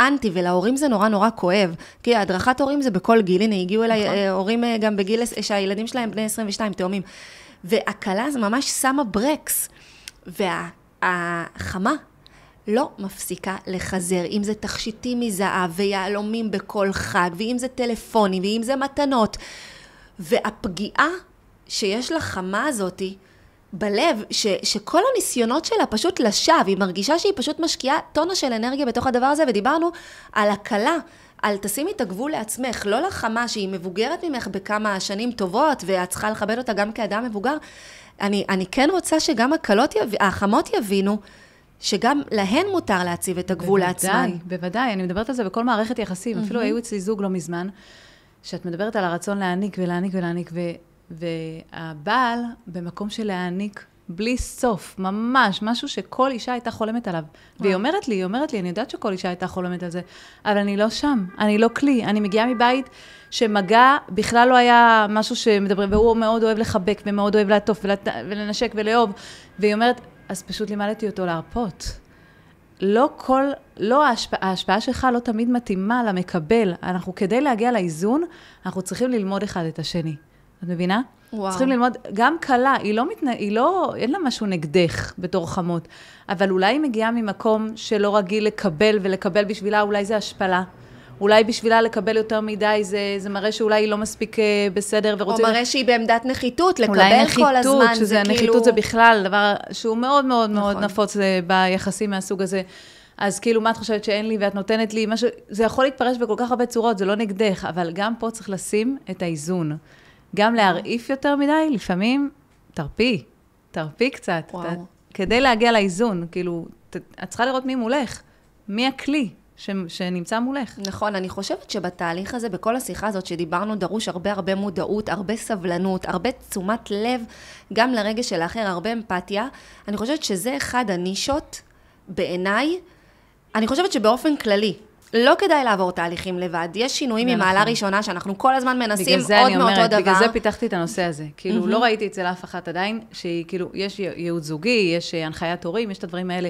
אנטי, ולהורים זה נורא נורא כואב, כי הדרכת הורים זה בכל גיל, הנה הגיעו אליי הורים גם בגיל שהילדים שלהם בני 22 תאומים, והקלה זה ממש שמה ברקס, והחמה, לא מפסיקה לחזר, אם זה תכשיטים מזהב ויעלומים בכל חג, ואם זה טלפונים, ואם זה מתנות. והפגיעה שיש לחמה הזאת בלב, שכל הניסיונות שלה פשוט לשווא, היא מרגישה שהיא פשוט משקיעה טונה של אנרגיה בתוך הדבר הזה, ודיברנו על הקלה, על תשימי את הגבול לעצמך, לא לחמה שהיא מבוגרת ממך בכמה שנים טובות, ואת צריכה לכבד אותה גם כאדם מבוגר. אני כן רוצה שגם החמות יבינו, שגם להן מותר להציב את הגבול לעצמן. בוודאי, אני מדברת על זה בכל מערכת יחסים. אפילו היו אצלי זוג לא מזמן, שאת מדברת על הרצון להעניק ולהעניק ולהעניק, והבעל במקום של להעניק בלי סוף, ממש, משהו שכל אישה הייתה חולמת עליו. והיא אומרת לי, אני יודעת שכל אישה הייתה חולמת על זה, אבל אני לא שם, אני לא כלי, אני מגיעה מבית שמגע בכלל לא היה משהו שמדברים, והוא מאוד אוהב לחבק, ומאוד אוהב לעטוף ולנשק ולאהוב, והיא אומרת, אז פשוט לימדתי אותו להרפות. ההשפעה שלך לא תמיד מתאימה למקבל. אנחנו, כדי להגיע לאיזון, אנחנו צריכים ללמוד אחד את השני. את מבינה? וואו. צריכים ללמוד, גם קלה, אין לה משהו נגדך בתור חמות, אבל אולי היא מגיעה ממקום שלא רגיל לקבל, ולקבל בשבילה, אולי זה השפלה. אולי בשבילה לקבל יותר מדי, זה מראה שאולי היא לא מספיק בסדר, או מראה שהיא בעמדת נחיתות, לקבל כל הזמן, אולי נחיתות, נחיתות זה בכלל דבר שהוא מאוד מאוד מאוד נפוץ ביחסים מהסוג הזה. אז כאילו, מה את חושבת שאין לי ואת נותנת לי משהו, זה יכול להתפרש בכל כך הרבה צורות, זה לא נגדך, אבל גם פה צריך לשים את האיזון. גם להרעיף יותר מדי, לפעמים תרפי קצת, כדי להגיע לאיזון, כאילו, את צריכה לראות מי מולך, מי הכלי שנמצא מולך. נכון, אני חושבת שבתהליך הזה, בכל השיחה הזאת שדיברנו, דרוש הרבה מודעות, הרבה סבלנות, הרבה תשומת לב, גם לרגש של האחר, הרבה אמפתיה. אני חושבת שזה אחד הנישות, בעיניי, אני חושבת שבאופן כללי, לא כדאי לעבור תהליכים לבד. יש שינויים ממעלה ראשונה שאנחנו כל הזמן מנסים עוד מאותו דבר. בגלל זה פיתחתי את הנושא הזה. כאילו, לא ראיתי אצל אף אחת עדיין, שכאילו, יש ייעוץ זוגי, יש הנחיית הורים, יש את הדברים האלה.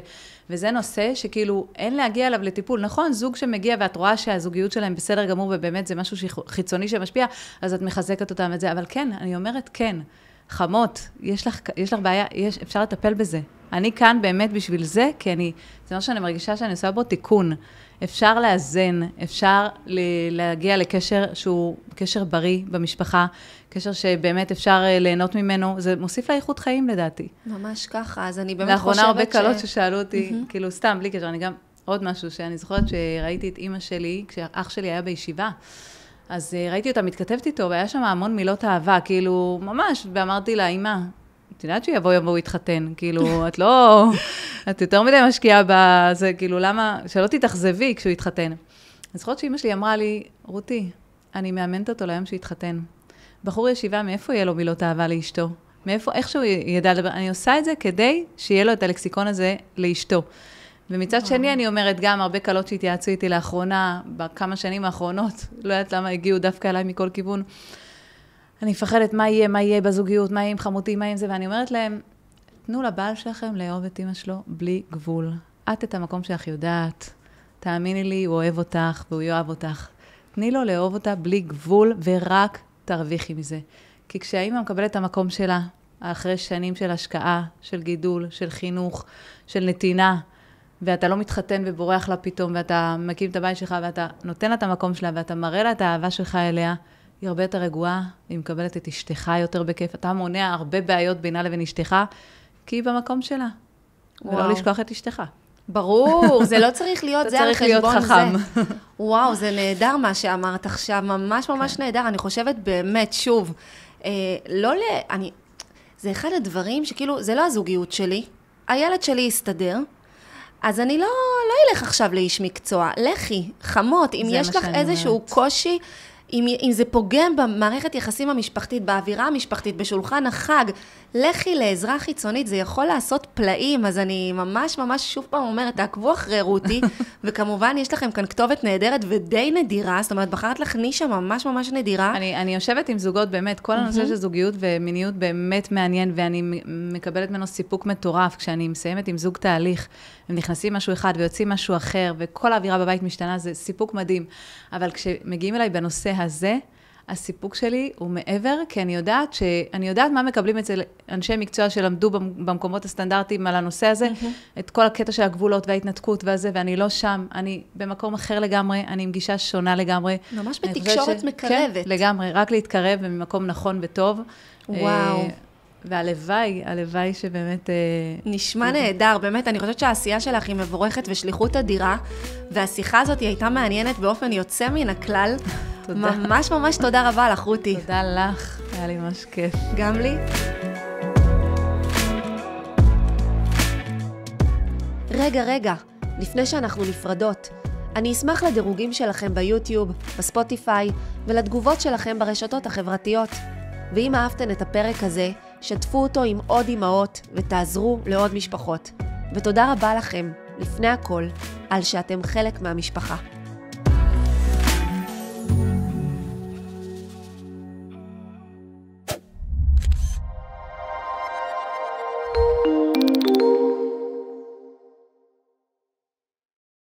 וזה נושא שכאילו, אין להגיע אליו לטיפול. נכון, זוג שמגיע ואת רואה שהזוגיות שלהם בסדר גמור, ובאמת זה משהו חיצוני שמשפיע, אז את מחזקת אותם את זה. אבל כן, אני אומרת כן. חמות, יש לך בעיה, אפשר לטפל בזה. אני כאן באמת בשביל זה, כי זה מה שאני מרגישה שאני עושה בו תיקון. אפשר לאזן, אפשר להגיע לקשר שהוא קשר בריא במשפחה, קשר שבאמת אפשר ליהנות ממנו, זה מוסיף לאיכות חיים לדעתי. ממש ככה, אז אני באמת לאחרונה הרבה קלות ששאלו אותי, כאילו סתם, בלי קשר, אני גם עוד משהו שאני זוכרת שראיתי את אמא שלי, כשאח שלי היה בישיבה, אז ראיתי אותה מתכתבת איתו, והיה שם המון מילות אהבה, כאילו ממש, ואמרתי לה, אמא, את יודעת שיבוא יתחתן, כאילו, את יותר מדי משקיעה בזה, כאילו, למה, שלא תתאכזבי כשהוא יתחתן. אז זוכרת שאמא שלי אמרה לי, רותי, אני מאמנת אותו ליום שיתחתן. בחור ישיבה, מאיפה יהיה לו מילות אהבה לאשתו? איך שהוא ידע לדבר? אני עושה את זה כדי שיהיה לו את הלקסיקון הזה לאשתו. ומצד שני אני אומרת, גם הרבה קלות שהתייעצו איתי לאחרונה, בכמה שנים האחרונות, לא יודעת למה הגיעו דווקא אליי מכל כיוון, אני מפחדת מה יהיה בזוגיות, מה יהיה עם חמותי, מה יהיה עם זה, ואני אומרת להם, תנו לבעל שלכם לאהוב את אמא שלו בלי גבול. את המקום שלך יודעת, תאמיני לי, הוא אוהב אותך והוא יאהב אותך. תני לו לאהוב אותה בלי גבול, ורק תרוויחי מזה. כי כשהאמא מקבלת את המקום שלה, אחרי שנים של השקעה, של גידול, של חינוך, של נתינה, ואתה לא מתחתן ובורח לה פתאום, ואתה מקים את הבית שלך, ואתה נותן לה את המקום שלה, ואתה מראה לה את האהבה שלך אליה, היא הרבה יותר רגועה, היא מקבלת את אשתך יותר בכיף, אתה מונע הרבה בעיות בינה לבין אשתך, כי היא במקום שלה. ולא לשכוח את אשתך. ברור, זה לא צריך להיות, זה על חשבון זה. חכם. וואו, זה נהדר מה שאמרת עכשיו, ממש נהדר. אני חושבת באמת, שוב, זה אחד הדברים שכאילו, זה לא הזוגיות שלי, הילד שלי יסתדר, אז אני לא אלך עכשיו לאיש מקצוע, לכי, חמות, אם יש לך איזשהו קושי, אם זה פוגם במערכת יחסים המשפחתית, באווירה המשפחתית, בשולחן החג, לכי לעזרה חיצונית, זה יכול לעשות פלאים, אז אני ממש שוב פעם אומרת, תעקבו אחרי רותי, וכמובן יש לכם כאן כתובת נהדרת ודי נדירה, זאת אומרת, בחרת לך נישה ממש נדירה. אני יושבת עם זוגות באמת, כל הנושא של זוגיות ומיניות באמת מעניין, ואני מקבלת ממנו סיפוק מטורף, כשאני מסיימת עם זוג תהליך, הם נכנסים משהו אחד ויוצאים משהו אחר, וכל האווירה בבית משתנה, זה סיפוק מדהים. אבל כשמגיעים אליי בנושא הזה, הסיפוק שלי הוא מעבר, כי אני יודעת מה מקבלים אצל אנשי מקצוע שלמדו במקומות הסטנדרטיים על הנושא הזה, את כל הקטע של הגבולות וההתנתקות והזה, ואני לא שם, אני במקום אחר לגמרי, אני עם גישה שונה לגמרי. ממש בתקשורת מקרבת. כן, לגמרי, רק להתקרב וממקום נכון וטוב. וואו. והלוואי שבאמת... נשמע נהדר, באמת, אני חושבת שהעשייה שלך היא מבורכת ושליחות אדירה, והשיחה הזאת היא הייתה מעניינת באופן יוצא מן הכלל. תודה. ממש תודה רבה לך, רותי. תודה לך, היה לי ממש כיף. גם לי. רגע, לפני שאנחנו נפרדות, אני אשמח לדירוגים שלכם ביוטיוב, בספוטיפיי, ולתגובות שלכם ברשתות החברתיות. ואם אהבתן את הפרק הזה, שתפו אותו עם עוד אמהות ותעזרו לעוד משפחות. ותודה רבה לכם, לפני הכל, על שאתם חלק מהמשפחה.